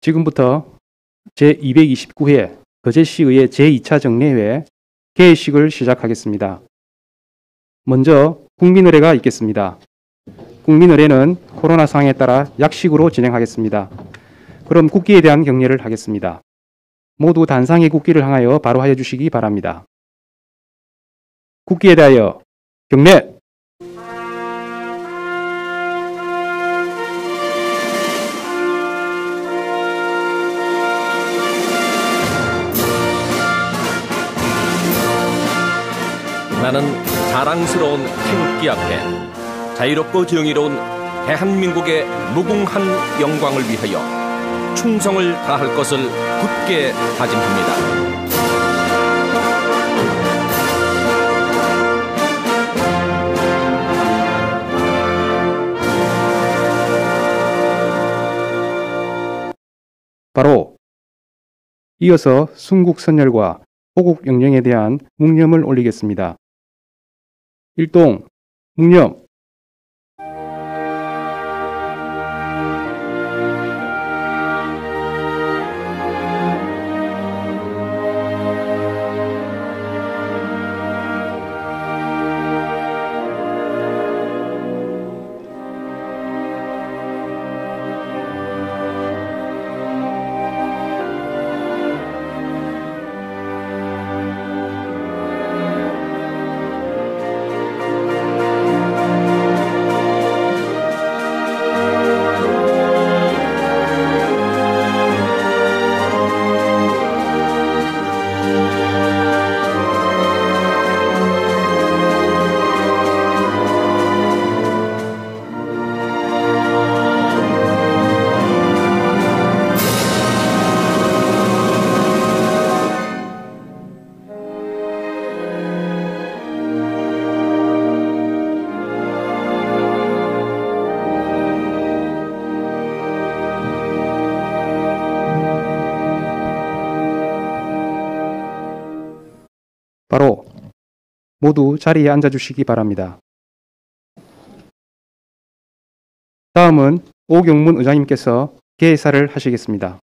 지금부터 제229회 거제시의회 제2차 정례회 개회식을 시작하겠습니다. 먼저 국민의례가 있겠습니다. 국민의례는 코로나 상황에 따라 약식으로 진행하겠습니다. 그럼 국기에 대한 경례를 하겠습니다. 모두 단상의 국기를 향하여 바로 하여 주시기 바랍니다. 국기에 대하여 경례! 나는 자랑스러운 태극기 앞에 자유롭고 정의로운 대한민국의 무궁한 영광을 위하여 충성을 다할 것을 굳게 다짐합니다. 바로 이어서 순국선열과 호국영령에 대한 묵념을 올리겠습니다. 일동 묵념. 바로 모두 자리에 앉아주시기 바랍니다. 다음은 오경문 의장님께서 개회사를 하시겠습니다.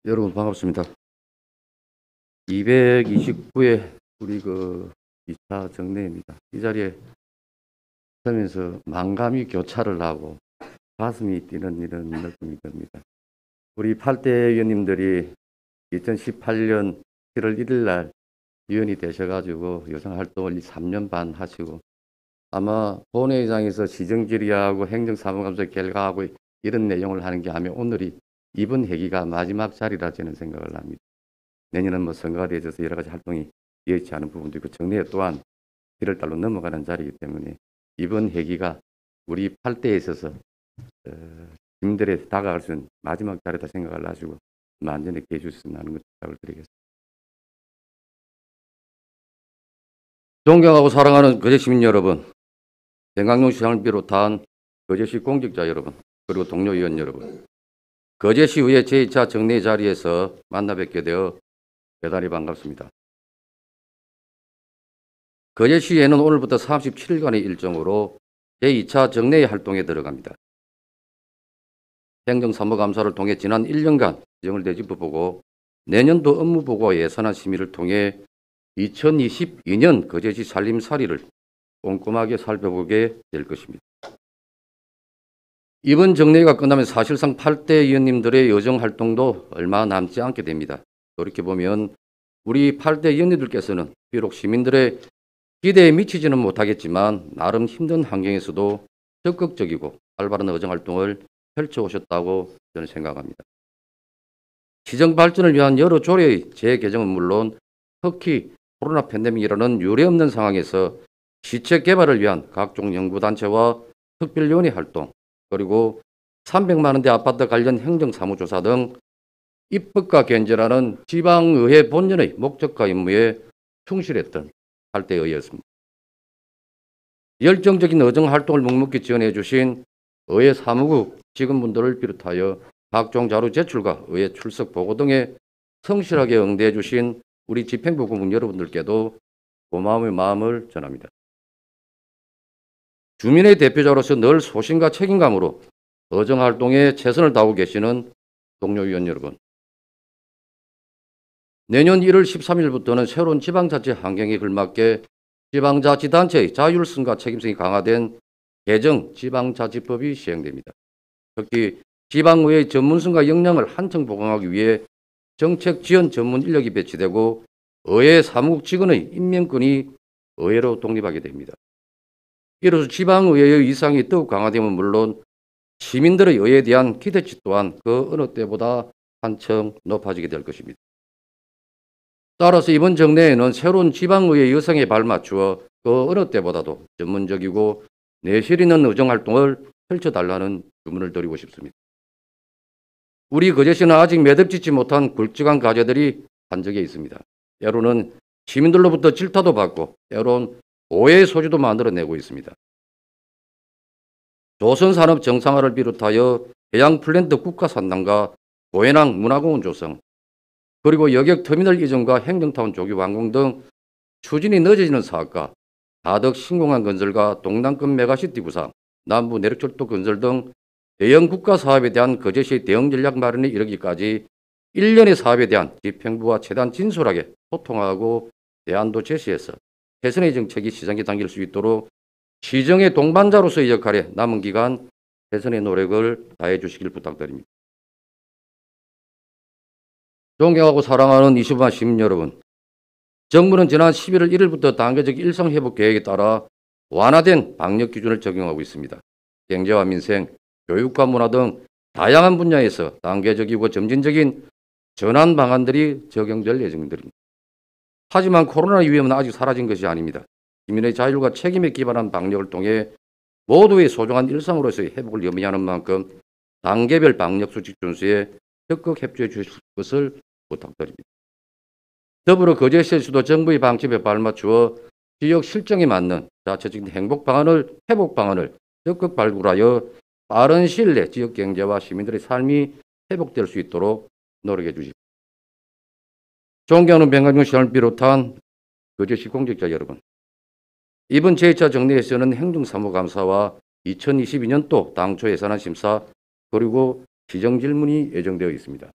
여러분 반갑습니다. 229회 우리 2차 정례입니다. 이 자리에 서면서 만감이 교차를 하고 가슴이 뛰는 이런 느낌이 듭니다. 우리 8대 의원님들이 2018년 7월 1일 날 위원이 되셔가지고 여성활동을 3년 반 하시고 아마 본회의장에서 시정질의하고 행정사무감사 결과하고 이런 내용을 하는 게 아마 오늘이 이번 회기가 마지막 자리라 저는 생각을 합니다. 내년은 뭐 선거가 되어져서 여러 가지 활동이 이어지지 않은 부분도 있고 정례 또한 1월 달로 넘어가는 자리이기 때문에 이번 회기가 우리 8대에 있어서 국민들에 다가갈 수 있는 마지막 자리다 생각을 하시고 만전히 기회 주셨으면 하는 것 부탁을 드리겠습니다. 존경하고 사랑하는 거제 시민 여러분, 정강용 시장을 비롯한 거제시 공직자 여러분, 그리고 동료 의원 여러분, 거제시의회 제2차 정례 자리에서 만나 뵙게 되어 대단히 반갑습니다. 거제시에는 오늘부터 37일간의 일정으로 제2차 정례 활동에 들어갑니다. 행정사무감사를 통해 지난 1년간 지정을 되짚어보고 내년도 업무보고 예산안 심의를 통해 2022년 거제시 살림살이를 꼼꼼하게 살펴보게 될 것입니다. 이번 정례가 끝나면 사실상 8대 의원님들의 여정활동도 얼마 남지 않게 됩니다. 돌이켜보면 우리 8대 의원님들께서는 비록 시민들의 기대에 미치지는 못하겠지만 나름 힘든 환경에서도 적극적이고 활발한 여정활동을 펼쳐오셨다고 저는 생각합니다. 시정 발전을 위한 여러 조례의 재개정은 물론 특히 코로나 팬데믹이라는 유례없는 상황에서 시책 개발을 위한 각종 연구단체와 특별위원회 활동 그리고 300만 원대 아파트 관련 행정사무조사 등 입법과 견제라는 지방의회 본연의 목적과 임무에 충실했던 8대 의회였습니다. 열정적인 의정활동을 묵묵히 지원해 주신 의회 사무국 직원분들을 비롯하여 각종 자료 제출과 의회 출석 보고 등의 성실하게 응대해 주신 우리 집행부 국민 여러분들께도 고마움의 마음을 전합니다. 주민의 대표자로서 늘 소신과 책임감으로 의정활동에 최선을 다하고 계시는 동료위원 여러분, 내년 1월 13일부터는 새로운 지방자치 환경에 걸맞게 지방자치단체의 자율성과 책임성이 강화된 개정 지방자치법이 시행됩니다. 특히 지방의회의 전문성과 역량을 한층 보강하기 위해 정책 지원 전문 인력이 배치되고 의회 사무국 직원의 임명권이 의회로 독립하게 됩니다. 이로써 지방의회의 위상이 더욱 강화되면 물론 시민들의 의회에 대한 기대치 또한 그 어느 때보다 한층 높아지게 될 것입니다. 따라서 이번 정례에는 새로운 지방의회 여성에 발맞추어 그 어느 때보다도 전문적이고 내실 있는 의정활동을 펼쳐달라는 주문을 드리고 싶습니다. 우리 거제시는 아직 매듭짓지 못한 굵직한 과제들이 한적에 있습니다. 때로는 시민들로부터 질타도 받고 때로는 오해의 소지도 만들어내고 있습니다. 조선산업 정상화를 비롯하여 해양플랜트 국가산단과 고해낭 문화공원 조성, 그리고 여객터미널 이전과 행정타운 조기 완공 등 추진이 늦어지는 사업과 다덕 신공항 건설과 동남권 메가시티 구상, 남부 내륙철도 건설 등 대형 국가 사업에 대한 거제시의 대응 전략 마련에 이르기까지 일련의 사업에 대한 집행부와 최대한 진솔하게 소통하고 대안도 제시해서 최선의 정책이 시장에 당길 수 있도록 시정의 동반자로서의 역할에 남은 기간 최선의 노력을 다해 주시길 부탁드립니다. 존경하고 사랑하는 25만 시민 여러분, 정부는 지난 11월 1일부터 단계적 일상회복 계획에 따라 완화된 방역 기준을 적용하고 있습니다. 경제와 민생, 교육과 문화 등 다양한 분야에서 단계적이고 점진적인 전환 방안들이 적용될 예정입니다. 하지만 코로나 위험은 아직 사라진 것이 아닙니다. 시민의 자율과 책임에 기반한 방역을 통해 모두의 소중한 일상으로서의 회복을 염려하는 만큼 단계별 방역 수칙 준수에 적극 협조해 주실 것을 부탁드립니다. 더불어 거제시에서도 정부의 방침에 발맞추어 지역 실정에 맞는 자체적인 회복 방안을 적극 발굴하여 빠른 시일 내 지역 경제와 시민들의 삶이 회복될 수 있도록 노력해 주십시오. 존경하는 백남용 시장을 비롯한 거제시 공직자 여러분, 이번 제2차 정례에서는 행정사무감사와 2022년도 당초 예산안 심사 그리고 시정질문이 예정되어 있습니다.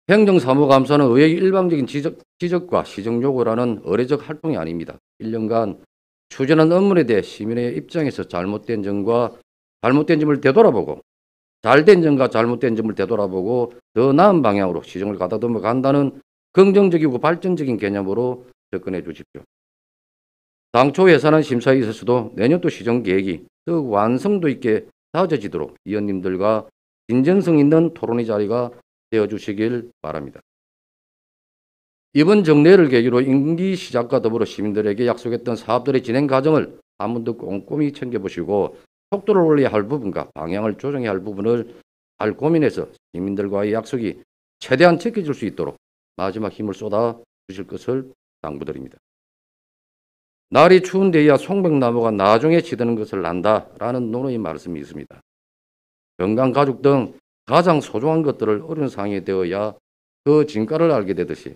행정사무감사는 의회의 일방적인 지적과 시정요구라는 의례적 활동이 아닙니다. 1년간 추진한 업무에 대해 시민의 입장에서 잘못된 점과 잘못된 점을 되돌아보고 잘된 점과 잘못된 점을 되돌아보고 더 나은 방향으로 시정을 가다듬어 간다는 긍정적이고 발전적인 개념으로 접근해 주십시오. 당초 예산안 심사에 있어서도 내년도 시정 계획이 더욱 완성도 있게 다져지도록 위원님들과 진정성 있는 토론의 자리가 되어주시길 바랍니다. 이번 정례를 계기로 임기 시작과 더불어 시민들에게 약속했던 사업들의 진행 과정을 한 번 더 꼼꼼히 챙겨보시고 속도를 올려야 할 부분과 방향을 조정해야 할 부분을 잘 고민해서 시민들과의 약속이 최대한 지켜질 수 있도록 마지막 힘을 쏟아 주실 것을 당부드립니다. 날이 추운 데야 송백나무가 나중에 지드는 것을 안다라는 논어의 말씀이 있습니다. 건강, 가족 등 가장 소중한 것들을 어려운 상황에 되어야 그 진가를 알게 되듯이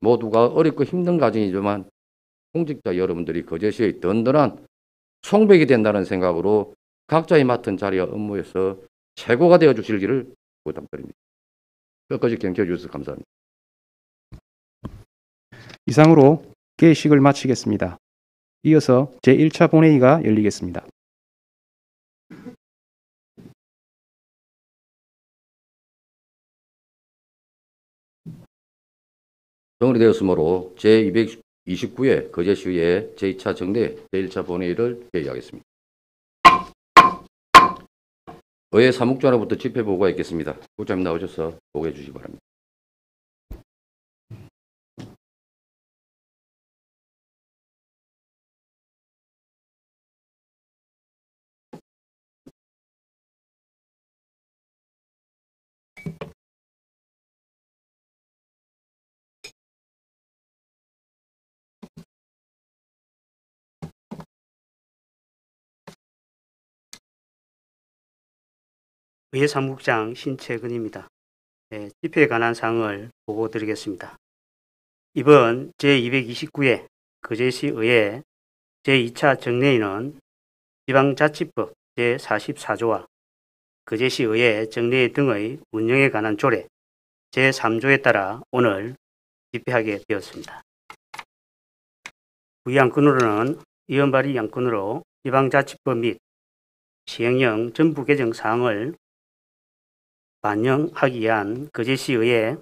모두가 어렵고 힘든 과정이지만 공직자 여러분들이 거제시의 든든한 송백이 된다는 생각으로 각자의 맡은 자리와 업무에서 최고가 되어 주시기를 부탁드립니다. 끝까지 경청해 주셔서 감사합니다. 이상으로 개식을 마치겠습니다. 이어서 제1차 본회의가 열리겠습니다. 정리되었으므로 제229회 거제시의회 제2차 정례 제1차 본회의를 개의하겠습니다. 의회 사무국장으로부터 집회 보고가 있겠습니다. 국장님 나오셔서 보고해 주시기 바랍니다. 의회 사무국장 신채근입니다. 집회에 관한 사항을 보고 드리겠습니다. 이번 제229회 거제시의회 제2차 정례회는 지방자치법 제44조와 거제시의회 정례회 등의 운영에 관한 조례 제3조에 따라 오늘 집회하게 되었습니다. 부의안건으로는 이원 발의 안건으로 지방자치법 및 시행령 전부 개정 사항을 반영하기 위한 거제시의회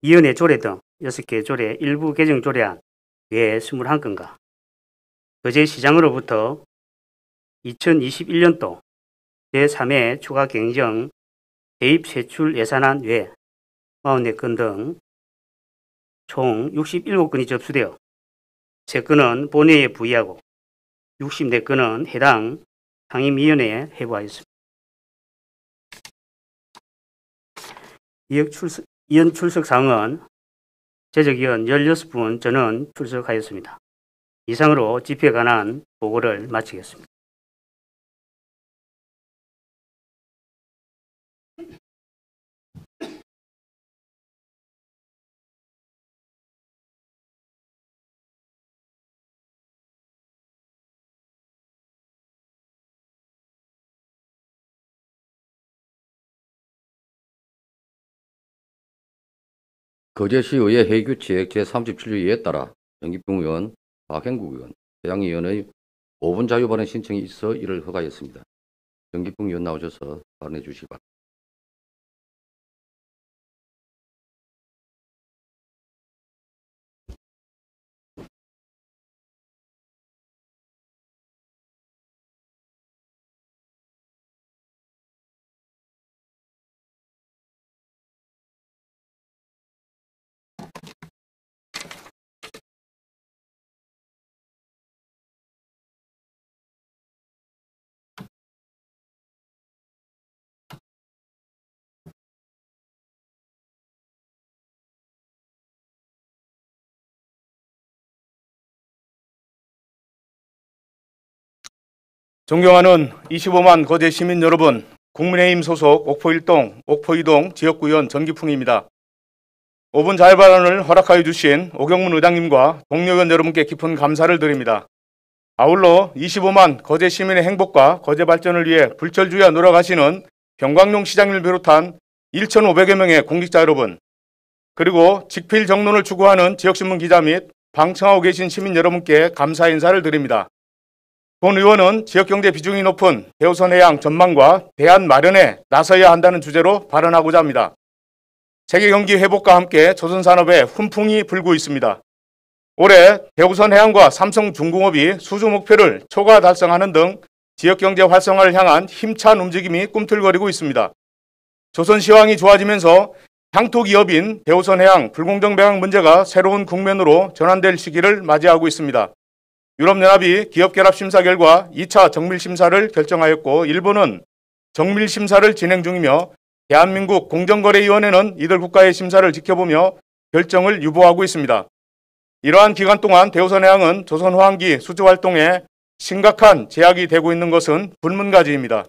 위원회 조례 등 6개 조례 일부 개정 조례안 외에 21건과 거제시장으로부터 2021년도 제3회 추가 경정 대입 세출 예산안 외 44건 등 총 67건이 접수되어 3건은 본회의에 부의하고 64건은 해당 상임위원회에 회부하였습니다. 위원 출석 사항은 제적위원 16분 저는 출석하였습니다. 이상으로 집회에 관한 보고를 마치겠습니다. 거제시의회 회의규칙 제37조에 따라 정기평 의원, 박행국 의원, 배양희 의원의 5분 자유발언 신청이 있어 이를 허가했습니다. 정기평 의원 나오셔서 발언해 주시기 바랍니다. 존경하는 25만 거제 시민 여러분, 국민의힘 소속 옥포 1동, 옥포 2동 지역구의원 전기풍입니다. 5분 자유발언을 허락하여 주신 오경문 의장님과 동료 의원 여러분께 깊은 감사를 드립니다. 아울러 25만 거제 시민의 행복과 거제 발전을 위해 불철주야 노력하시는 병광용 시장님을 비롯한 1,500여 명의 공직자 여러분, 그리고 직필 정론을 추구하는 지역신문 기자 및 방청하고 계신 시민 여러분께 감사 인사를 드립니다. 본 의원은 지역경제 비중이 높은 대우선 해양 전망과 대안 마련에 나서야 한다는 주제로 발언하고자 합니다. 세계 경기 회복과 함께 조선산업에 훈풍이 불고 있습니다. 올해 대우선 해양과 삼성중공업이 수주 목표를 초과 달성하는 등 지역경제 활성화를 향한 힘찬 움직임이 꿈틀거리고 있습니다. 조선시황이 좋아지면서 향토기업인 대우선 해양 불공정 매각 문제가 새로운 국면으로 전환될 시기를 맞이하고 있습니다. 유럽연합이 기업결합심사 결과 2차 정밀심사를 결정하였고 일본은 정밀심사를 진행 중이며 대한민국 공정거래위원회는 이들 국가의 심사를 지켜보며 결정을 유보하고 있습니다. 이러한 기간 동안 대우선해양은 조선호황기 수주활동에 심각한 제약이 되고 있는 것은 불문가지입니다.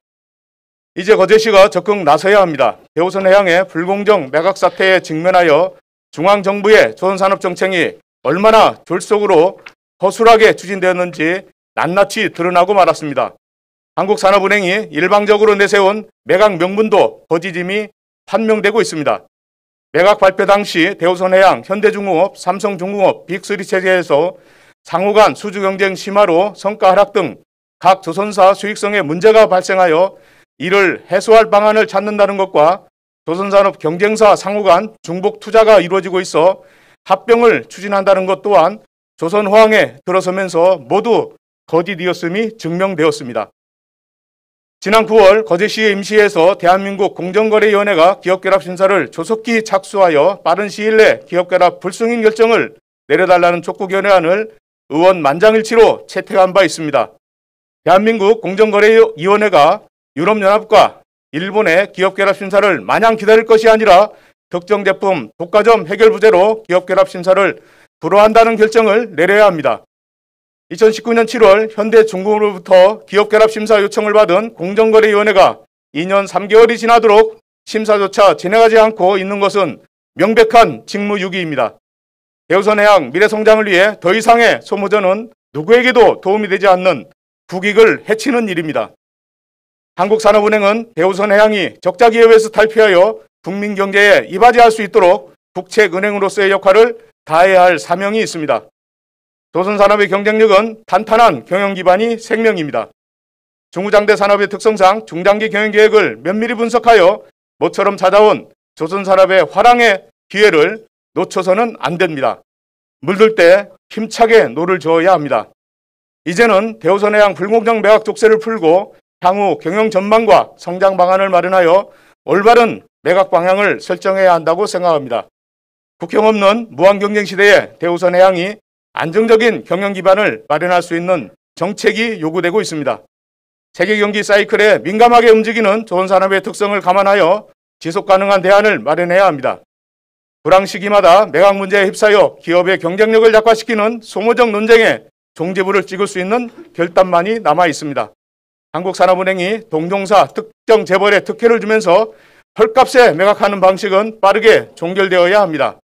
이제 거제시가 적극 나서야 합니다. 대우선해양의 불공정 매각 사태에 직면하여 중앙정부의 조선산업정책이 얼마나 졸속으로 허술하게 추진되었는지 낱낱이 드러나고 말았습니다. 한국산업은행이 일방적으로 내세운 매각 명분도 거짓임이 판명되고 있습니다. 매각 발표 당시 대우선해양, 현대중공업, 삼성중공업, 빅3 체제에서 상호 간 수주 경쟁 심화로 성과 하락 등 각 조선사 수익성에 문제가 발생하여 이를 해소할 방안을 찾는다는 것과 조선산업 경쟁사 상호 간 중복 투자가 이루어지고 있어 합병을 추진한다는 것 또한 조선호황에 들어서면서 모두 거짓이었음이 증명되었습니다. 지난 9월 거제시 임시에서 대한민국 공정거래위원회가 기업결합심사를 조속히 착수하여 빠른 시일 내 기업결합 불승인 결정을 내려달라는 촉구 견해안을 의원 만장일치로 채택한 바 있습니다. 대한민국 공정거래위원회가 유럽연합과 일본의 기업결합심사를 마냥 기다릴 것이 아니라 특정 제품 독과점 해결 부재로 기업결합심사를 불허한다는 결정을 내려야 합니다. 2019년 7월 현대중공업으로부터 기업결합심사 요청을 받은 공정거래위원회가 2년 3개월이 지나도록 심사조차 진행하지 않고 있는 것은 명백한 직무유기입니다. 대우선해양 미래성장을 위해 더 이상의 소모전은 누구에게도 도움이 되지 않는 국익을 해치는 일입니다. 한국산업은행은 대우선해양이 적자기업에서 탈피하여 국민경제에 이바지할 수 있도록 국책은행으로서의 역할을 다해야 할 사명이 있습니다. 조선산업의 경쟁력은 탄탄한 경영기반이 생명입니다. 중후장대 산업의 특성상 중장기 경영계획을 면밀히 분석하여 모처럼 찾아온 조선산업의 화랑의 기회를 놓쳐서는 안 됩니다. 물들 때 힘차게 노를 저어야 합니다. 이제는 대우선해양 불공정 매각 족쇄를 풀고 향후 경영 전망과 성장 방안을 마련하여 올바른 매각 방향을 설정해야 한다고 생각합니다. 국형 없는 무한경쟁 시대에 대우선해양이 안정적인 경영 기반을 마련할 수 있는 정책이 요구되고 있습니다. 세계 경기 사이클에 민감하게 움직이는 조선산업의 특성을 감안하여 지속 가능한 대안을 마련해야 합니다. 불황 시기마다 매각 문제에 휩싸여 기업의 경쟁력을 약화시키는 소모적 논쟁에 종지부를 찍을 수 있는 결단만이 남아 있습니다. 한국산업은행이 동종사 특정 재벌에 특혜를 주면서 헐값에 매각하는 방식은 빠르게 종결되어야 합니다.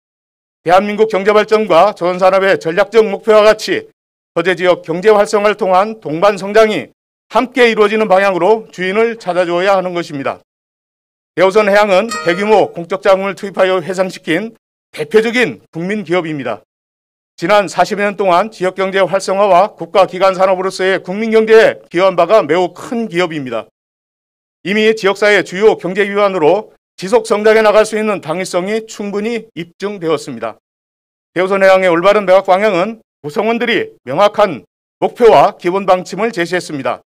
대한민국 경제발전과 조선산업의 전략적 목표와 같이 서재지역 경제 활성화를 통한 동반 성장이 함께 이루어지는 방향으로 주인을 찾아주어야 하는 것입니다. 대우선해양은 대규모 공적 자금을 투입하여 해상시킨 대표적인 국민기업입니다. 지난 40여 년 동안 지역경제 활성화와 국가기관 산업으로서의 국민경제에 기여한 바가 매우 큰 기업입니다. 이미 지역사회 주요 경제기관으로 지속 성장해 나갈 수 있는 당위성이 충분히 입증되었습니다. 대우선해양의 올바른 매각 방향은 구성원들이 명확한 목표와 기본 방침을 제시했습니다.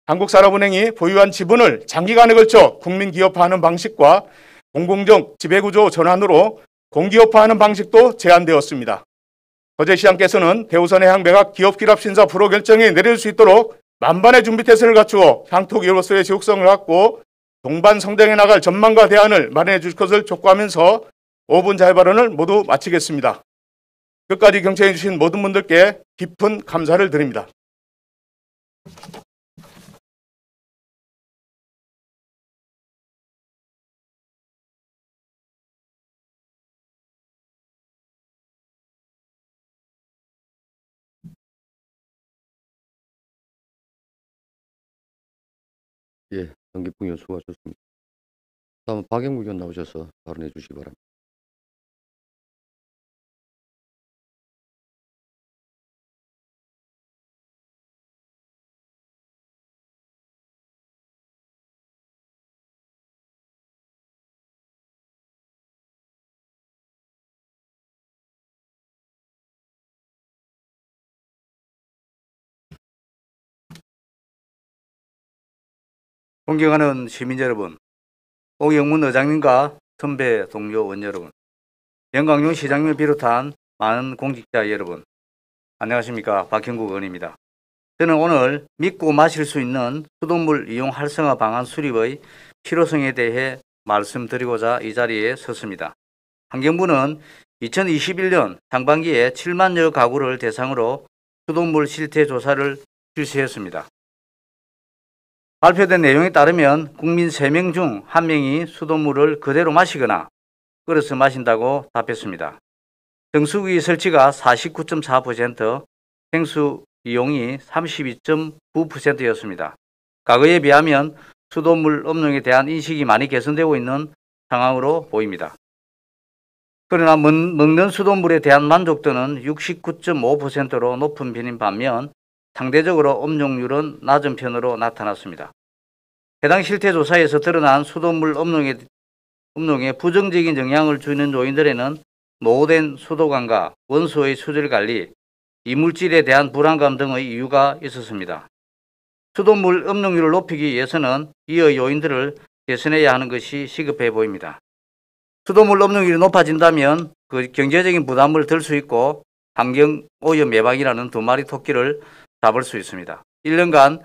한국산업은행이 보유한 지분을 장기간에 걸쳐 국민기업화하는 방식과 공공적 지배구조 전환으로 공기업화하는 방식도 제안되었습니다. 어제 시장께서는 대우선해양 매각 기업기랍심사 불허 결정이 내릴 수 있도록 만반의 준비태세를 갖추어 향토기업으로서의 지속성을 갖고 동반 성장해 나갈 전망과 대안을 마련해 주실 것을 촉구하면서 5분 자유발언을 모두 마치겠습니다. 끝까지 경청해 주신 모든 분들께 깊은 감사를 드립니다. 예, 정기풍 의원 수고하셨습니다. 다음은 박영국 의원 나오셔서 발언해 주시기 바랍니다. 존경하는 시민 여러분, 오경문 의장님과 선배 동료 의원 여러분, 영광용 시장님을 비롯한 많은 공직자 여러분, 안녕하십니까. 박형국 의원입니다. 저는 오늘 믿고 마실 수 있는 수돗물 이용 활성화 방안 수립의 필요성에 대해 말씀드리고자 이 자리에 섰습니다. 환경부는 2021년 상반기에 7만여 가구를 대상으로 수돗물 실태 조사를 실시했습니다. 발표된 내용에 따르면 국민 3명 중 1명이 수돗물을 그대로 마시거나 끓여서 마신다고 답했습니다. 정수기 설치가 49.4%, 생수 이용이 32.9%였습니다. 과거에 비하면 수돗물 업용에 대한 인식이 많이 개선되고 있는 상황으로 보입니다. 그러나 먹는 수돗물에 대한 만족도는 69.5%로 높은 편인 반면 상대적으로 업용률은 낮은 편으로 나타났습니다. 해당 실태조사에서 드러난 수돗물 업용에 부정적인 영향을 주는 요인들에는 노후된 수도관과 원수의 수질관리, 이물질에 대한 불안감 등의 이유가 있었습니다. 수돗물 업용률을 높이기 위해서는 이의 요인들을 개선해야 하는 것이 시급해 보입니다. 수돗물 업용률이 높아진다면 그 경제적인 부담을 덜 수 있고 환경오염 예방이라는 두 마리 토끼를 잡을 수 있습니다. 1년간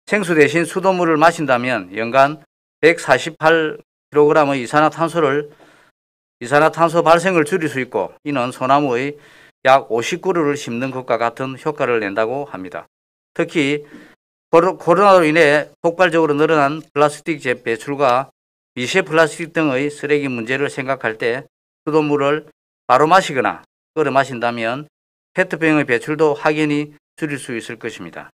생수 대신 수돗물을 마신다면 연간 148kg의 이산화탄소 발생을 줄일 수 있고 이는 소나무의 약 50그루를 심는 것과 같은 효과를 낸다고 합니다. 특히 코로나로 인해 폭발적으로 늘어난 플라스틱 배출과 미세 플라스틱 등의 쓰레기 문제를 생각할 때 수돗물을 바로 마시거나 끓여 마신다면 페트병의 배출도 확연히 줄일 수 있을 것입니다.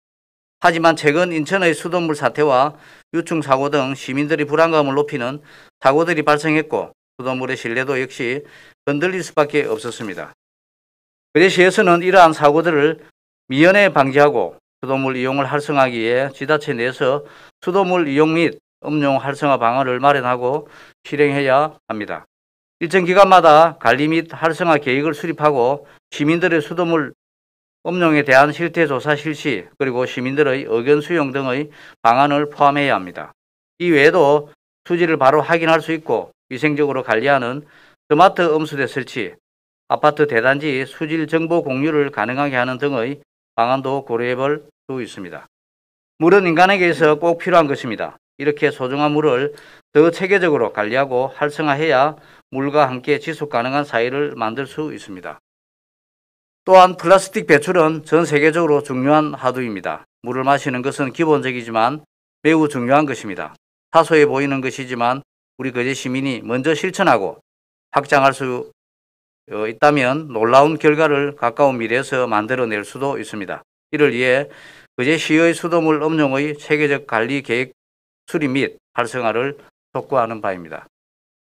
하지만 최근 인천의 수돗물 사태와 유충 사고 등 시민들의 불안감을 높이는 사고들이 발생했고 수돗물의 신뢰도 역시 흔들릴 수밖에 없었습니다. 거제시에서는 이러한 사고들을 미연에 방지하고 수돗물 이용을 활성화하기 위해 지자체 내에서 수돗물 이용 및 음용 활성화 방안을 마련하고 실행해야 합니다. 일정 기간마다 관리 및 활성화 계획을 수립하고 시민들의 수돗물 음용에 대한 실태 조사 실시 그리고 시민들의 의견 수용 등의 방안을 포함해야 합니다. 이 외에도 수질을 바로 확인할 수 있고 위생적으로 관리하는 스마트 음수대 설치, 아파트 대단지 수질 정보 공유를 가능하게 하는 등의 방안도 고려해 볼 수 있습니다. 물은 인간에게서 꼭 필요한 것입니다. 이렇게 소중한 물을 더 체계적으로 관리하고 활성화해야 물과 함께 지속 가능한 사회를 만들 수 있습니다. 또한 플라스틱 배출은 전 세계적으로 중요한 화두입니다. 물을 마시는 것은 기본적이지만 매우 중요한 것입니다. 사소해 보이는 것이지만 우리 거제 시민이 먼저 실천하고 확장할 수 있다면 놀라운 결과를 가까운 미래에서 만들어낼 수도 있습니다. 이를 위해 거제시의 수돗물 음용의 체계적 관리 계획 수립 및 활성화를 촉구하는 바입니다.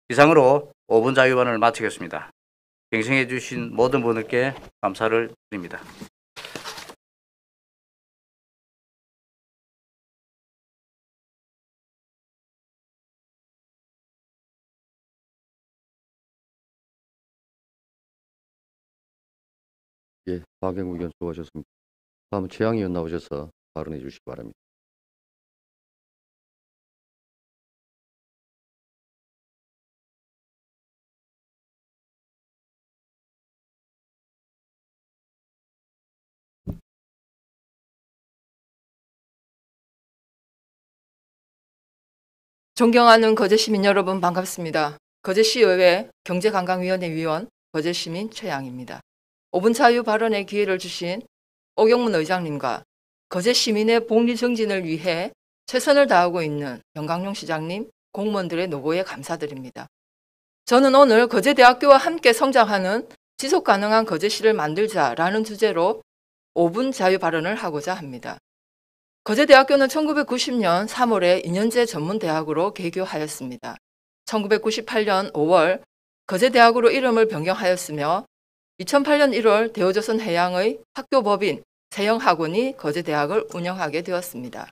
이상으로 5분 자유반을 마치겠습니다. 경청해 주신 모든 분들께 감사를 드립니다. 예, 박영국 의원 수고하셨습니다. 다음은 최양희 의원 나오셔서 발언해 주시기 바랍니다. 존경하는 거제시민 여러분 반갑습니다. 거제시의회 경제관광위원회 위원 거제시민 최양입니다. 5분 자유 발언의 기회를 주신 오경문 의장님과 거제시민의 복리 정진을 위해 최선을 다하고 있는 영광용 시장님, 공무원들의 노고에 감사드립니다. 저는 오늘 거제대학교와 함께 성장하는 지속가능한 거제시를 만들자라는 주제로 5분 자유 발언을 하고자 합니다. 거제대학교는 1990년 3월에 2년제 전문대학으로 개교하였습니다. 1998년 5월 거제대학으로 이름을 변경하였으며 2008년 1월 대우조선해양의 학교법인 세영학원이 거제대학을 운영하게 되었습니다.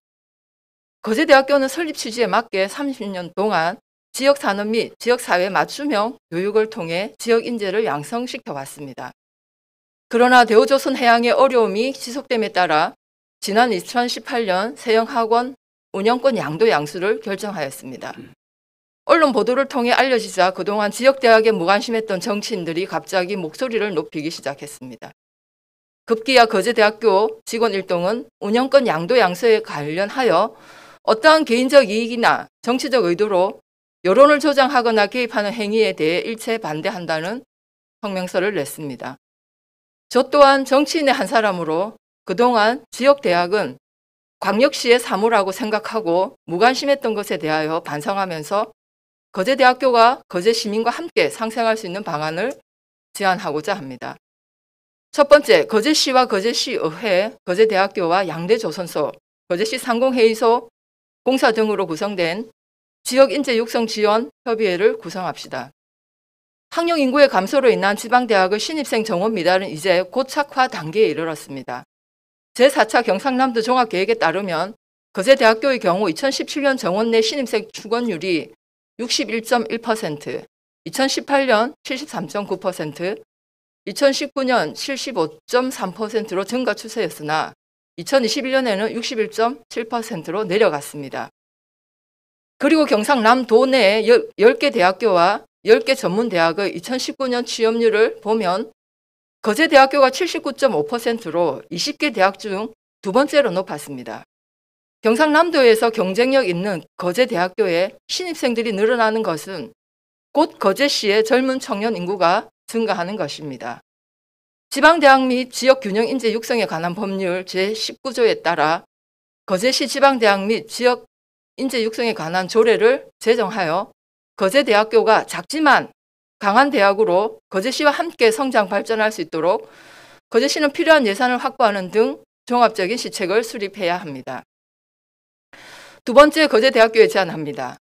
거제대학교는 설립 취지에 맞게 30년 동안 지역산업 및 지역사회 맞춤형 교육을 통해 지역 인재를 양성시켜 왔습니다. 그러나 대우조선해양의 어려움이 지속됨에 따라 지난 2018년 세영학원 운영권 양도 양수를 결정하였습니다. 언론 보도를 통해 알려지자 그동안 지역대학에 무관심했던 정치인들이 갑자기 목소리를 높이기 시작했습니다. 급기야 거제대학교 직원 일동은 운영권 양도 양수에 관련하여 어떠한 개인적 이익이나 정치적 의도로 여론을 조장하거나 개입하는 행위에 대해 일체 반대한다는 성명서를 냈습니다. 저 또한 정치인의 한 사람으로 그동안 지역대학은 광역시의 사무라고 생각하고 무관심했던 것에 대하여 반성하면서 거제대학교가 거제시민과 함께 상생할 수 있는 방안을 제안하고자 합니다. 첫 번째, 거제시와 거제시의회, 거제대학교와 양대조선소, 거제시 상공회의소, 공사 등으로 구성된 지역인재 육성 지원 협의회를 구성합시다. 학령 인구의 감소로 인한 지방대학의 신입생 정원 미달은 이제 고착화 단계에 이르렀습니다. 제4차 경상남도 종합계획에 따르면 거제대학교의 경우 2017년 정원 내 신입생 출원율이 61.1%, 2018년 73.9%, 2019년 75.3%로 증가 추세였으나 2021년에는 61.7%로 내려갔습니다. 그리고 경상남도 내 10개 대학교와 10개 전문대학의 2019년 취업률을 보면 거제대학교가 79.5%로 20개 대학 중 두 번째로 높았습니다. 경상남도에서 경쟁력 있는 거제대학교에 신입생들이 늘어나는 것은 곧 거제시의 젊은 청년 인구가 증가하는 것입니다. 지방대학 및 지역균형 인재 육성에 관한 법률 제19조에 따라 거제시 지방대학 및 지역 인재 육성에 관한 조례를 제정하여 거제대학교가 작지만 강한 대학으로 거제시와 함께 성장 발전할 수 있도록 거제시는 필요한 예산을 확보하는 등 종합적인 시책을 수립해야 합니다. 두 번째, 거제대학교에 제안합니다.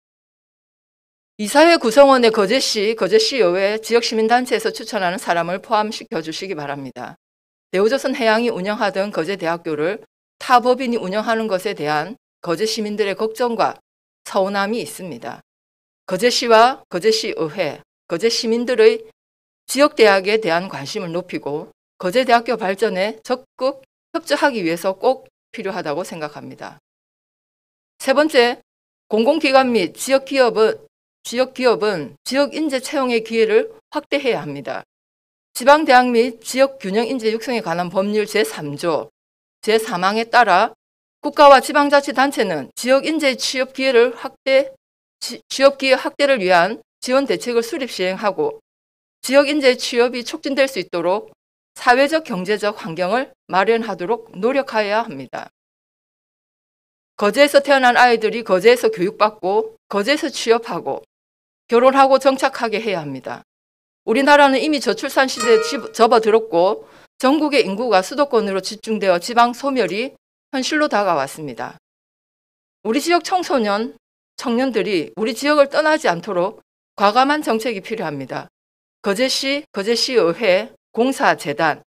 이사회 구성원의 거제시, 거제시의회, 지역시민단체에서 추천하는 사람을 포함시켜 주시기 바랍니다. 대우조선 해양이 운영하던 거제대학교를 타 법인이 운영하는 것에 대한 거제시민들의 걱정과 서운함이 있습니다. 거제시와 거제시의회, 거제시민들의 지역대학에 대한 관심을 높이고 거제대학교 발전에 적극 협조하기 위해서 꼭 필요하다고 생각합니다. 세 번째, 공공기관 및 지역기업은 지역 인재 채용의 기회를 확대해야 합니다. 지방대학 및 지역균형 인재 육성에 관한 법률 제3조, 제3항에 따라 국가와 지방자치단체는 지역 인재 취업 기회 확대를 위한 지원 대책을 수립 시행하고 지역 인재 취업이 촉진될 수 있도록 사회적 경제적 환경을 마련하도록 노력해야 합니다. 거제에서 태어난 아이들이 거제에서 교육받고 거제에서 취업하고 결혼하고 정착하게 해야 합니다. 우리나라는 이미 저출산 시대에 접어들었고 전국의 인구가 수도권으로 집중되어 지방 소멸이 현실로 다가왔습니다. 우리 지역 청소년, 청년들이 우리 지역을 떠나지 않도록 과감한 정책이 필요합니다. 거제시, 거제시의회, 공사, 재단,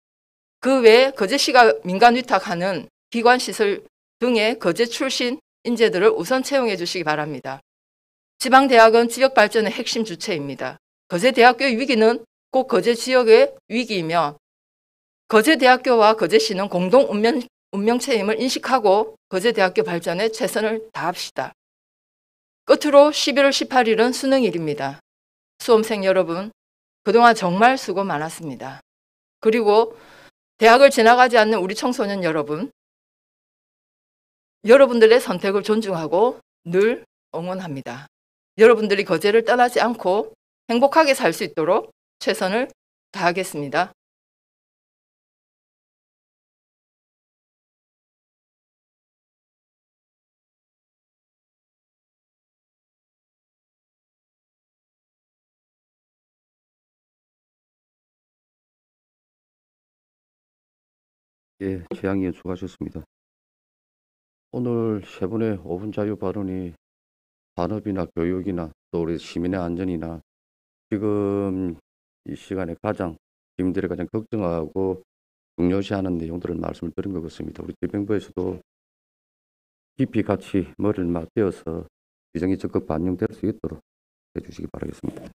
그 외에 거제시가 민간 위탁하는 기관 시설 등의 거제 출신 인재들을 우선 채용해 주시기 바랍니다. 지방대학은 지역 발전의 핵심 주체입니다. 거제대학교의 위기는 꼭 거제 지역의 위기이며 거제대학교와 거제시는 공동 운명체임을 인식하고 거제대학교 발전에 최선을 다합시다. 끝으로 11월 18일은 수능일입니다. 수험생 여러분, 그동안 정말 수고 많았습니다. 그리고 대학을 지나가지 않는 우리 청소년 여러분, 여러분들의 선택을 존중하고 늘 응원합니다. 여러분들이 거제를 떠나지 않고 행복하게 살 수 있도록 최선을 다하겠습니다. 예, 최양의원 수고하셨습니다. 오늘 세 분의 5분 자유 발언이 산업이나 교육이나 또 우리 시민의 안전이나 지금 이 시간에 시민들이 가장 걱정하고 중요시하는 내용들을 말씀을 드린 것 같습니다. 우리 지병부에서도 깊이 같이 머리를 맞대어서 지정이 적극 반영될 수 있도록 해주시기 바라겠습니다.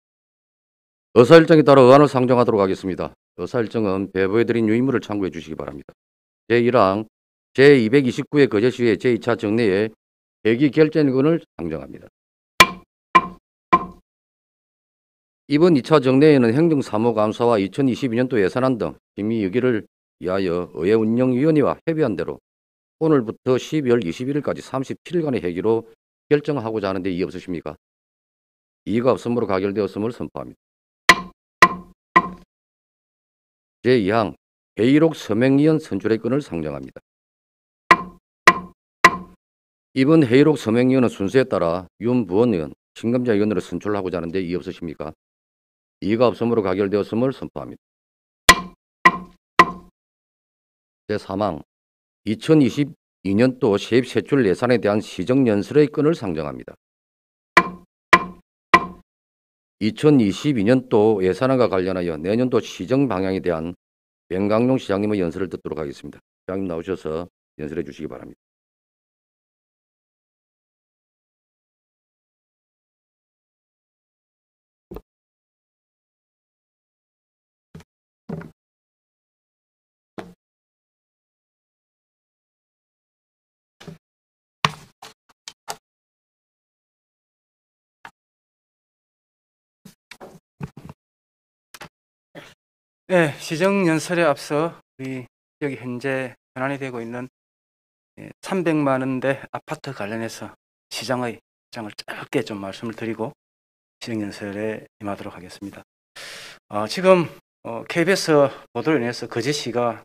의사일정에 따라 의안을 상정하도록 하겠습니다. 의사일정은 배부해드린 유의물을 참고해 주시기 바랍니다. 제1항 제229회 거제시의 제2차 정례에 회기 결재권을 상정합니다. 이번 2차 정례에는 행정사무감사와 2022년도 예산안 등 심의의결을 위하여 의회운영위원회와 협의한 대로 오늘부터 12월 21일까지 37일간의 회기로 결정하고자 하는데 이의 없으십니까? 이의가 없으므로 가결되었음을 선포합니다. 제2항 회의록 서명위원 선출의 건을 상정합니다. 이번 회의록 서명위원은 순서에 따라 윤부원 의원, 신금자 의원으로 선출하고자 하는데 이의 없으십니까? 이의가 없으므로 가결되었음을 선포합니다. 제3항 2022년도 세입세출 예산에 대한 시정연설의 건을 상정합니다. 2022년도 예산안과 관련하여 내년도 시정 방향에 대한 변강용 시장님의 연설을 듣도록 하겠습니다. 시장님 나오셔서 연설해 주시기 바랍니다. 네, 시정연설에 앞서 우리 지역이 현재 현안이 되고 있는 300만 원대 아파트 관련해서 시장의 입장을 짧게 좀 말씀을 드리고 시정연설에 임하도록 하겠습니다. 지금 KBS 보도로 인해서 거제시가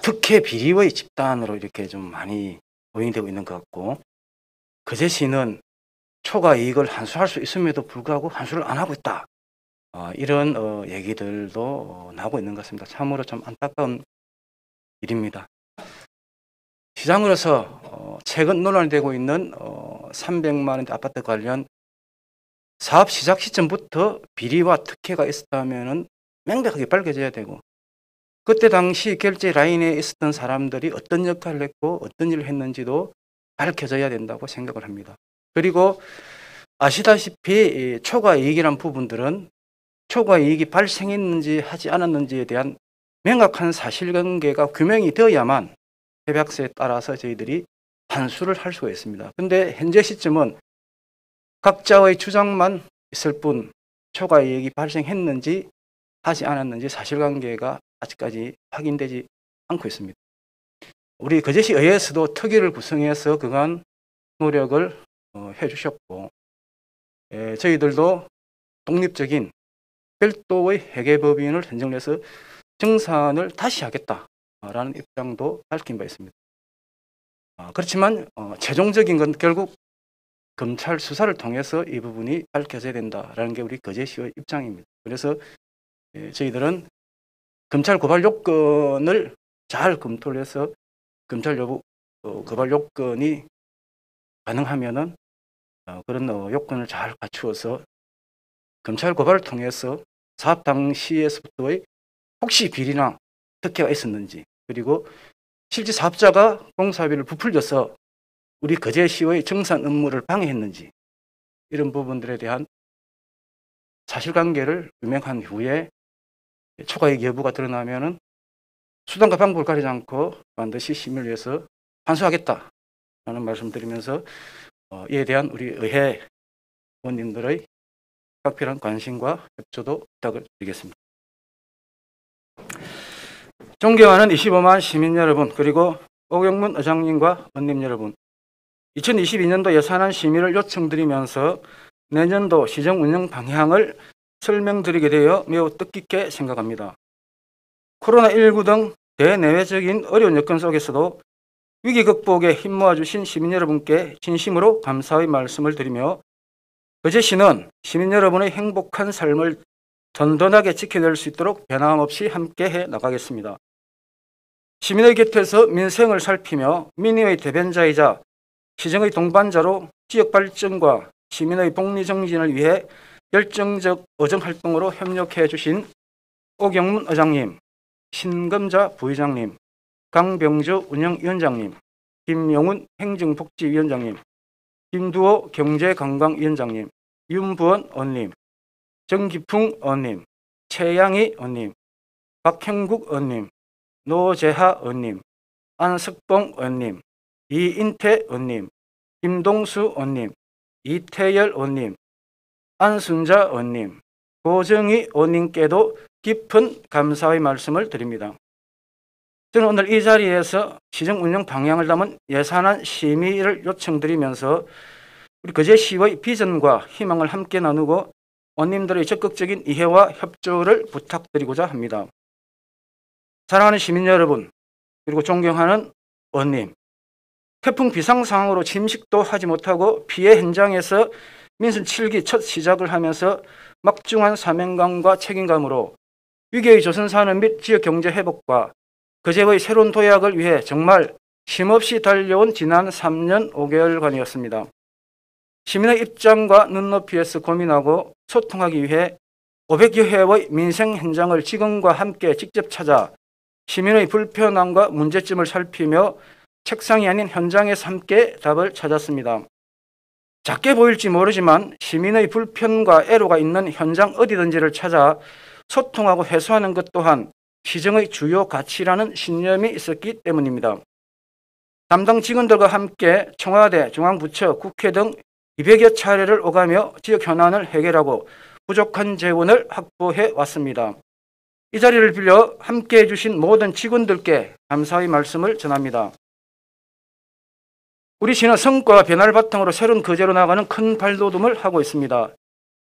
특혜 비리의 집단으로 이렇게 좀 많이 오인되고 있는 것 같고, 거제시는 초과 이익을 환수할 수 있음에도 불구하고 환수를 안 하고 있다. 이런 얘기들도 나오고 있는 것 같습니다. 참으로 참 안타까운 일입니다. 시장으로서 최근 논란이 되고 있는 300만 원대 아파트 관련 사업 시작 시점부터 비리와 특혜가 있었다면 명백하게 밝혀져야 되고, 그때 당시 결제 라인에 있었던 사람들이 어떤 역할을 했고 어떤 일을 했는지도 밝혀져야 된다고 생각을 합니다. 그리고 아시다시피 초과 이익이란 부분들은 초과 이익이 발생했는지 하지 않았는지에 대한 명확한 사실관계가 규명이 되어야만 협약서에 따라서 저희들이 환수를 할 수가 있습니다. 그런데 현재 시점은 각자의 주장만 있을 뿐 초과 이익이 발생했는지 하지 않았는지 사실관계가 아직까지 확인되지 않고 있습니다. 우리 거제시 의회에서도 특위를 구성해서 그간 노력을 해주셨고, 저희들도 독립적인 별도의 회계법인을 선정해서 정산을 다시 하겠다라는 입장도 밝힌 바 있습니다. 그렇지만 최종적인 건 결국 검찰 수사를 통해서 이 부분이 밝혀져야 된다라는 게 우리 거제시의 입장입니다. 그래서 저희들은 검찰 고발 요건을 잘 검토를 해서 검찰 고발 요건이 가능하면은 그런 요건을 잘 갖추어서 검찰 고발을 통해서 사업 당시에서부터의 혹시 비리나 특혜가 있었는지, 그리고 실제 사업자가 공사비를 부풀려서 우리 거제시의 정산 업무를 방해했는지, 이런 부분들에 대한 사실관계를 규명한 후에 초과이익 여부가 드러나면은 수단과 방법을 가리지 않고 반드시 시민을 위해서 환수하겠다라는 말씀드리면서 이에 대한 우리 의회 의원님들의 각별한 관심과 협조도 부탁을 드리겠습니다. 존경하는 25만 시민 여러분, 그리고 오경문 의장님과 의원님 여러분, 2022년도 예산안 심의를 요청드리면서 내년도 시정 운영 방향을 설명드리게 되어 매우 뜻깊게 생각합니다. 코로나19 등 대내외적인 어려운 여건 속에서도 위기 극복에 힘 모아주신 시민 여러분께 진심으로 감사의 말씀을 드리며, 거제시는 시민 여러분의 행복한 삶을 든든하게 지켜낼 수 있도록 변함없이 함께해 나가겠습니다. 시민의 곁에서 민생을 살피며 민의의 대변자이자 시정의 동반자로 지역 발전과 시민의 복리 정진을 위해 열정적 의정활동으로 협력해 주신 오경문 의장님, 신금자 부의장님, 강병주 운영위원장님, 김용훈 행정복지위원장님, 김두호 경제관광위원장님, 윤부원 의원님, 정기풍 의원님, 최양희 의원님, 박형국 의원님, 노재하 의원님, 안석봉 의원님, 이인태 의원님, 김동수 의원님, 이태열 의원님, 안순자 의원님, 고정희 의원님께도 깊은 감사의 말씀을 드립니다. 저는 오늘 이 자리에서 시정 운영 방향을 담은 예산안 심의를 요청드리면서 우리 거제시의 비전과 희망을 함께 나누고 의원님들의 적극적인 이해와 협조를 부탁드리고자 합니다. 사랑하는 시민 여러분, 그리고 존경하는 의원님, 태풍 비상 상황으로 침식도 하지 못하고 피해 현장에서 민선 7기 첫 시작을 하면서 막중한 사명감과 책임감으로 위기의 조선산업 및 지역 경제 회복과 거제의 새로운 도약을 위해 정말 쉼없이 달려온 지난 3년 5개월간이었습니다. 시민의 입장과 눈높이에서 고민하고 소통하기 위해 500여 회의 민생 현장을 직원과 함께 직접 찾아 시민의 불편함과 문제점을 살피며 책상이 아닌 현장에서 함께 답을 찾았습니다. 작게 보일지 모르지만 시민의 불편과 애로가 있는 현장 어디든지를 찾아 소통하고 해소하는 것 또한 시정의 주요 가치라는 신념이 있었기 때문입니다. 담당 직원들과 함께 청와대, 중앙부처, 국회 등 200여 차례를 오가며 지역 현안을 해결하고 부족한 재원을 확보해 왔습니다. 이 자리를 빌려 함께해 주신 모든 직원들께 감사의 말씀을 전합니다. 우리 시는 성과와 변화를 바탕으로 새로운 거제로 나가는 큰 발돋움을 하고 있습니다.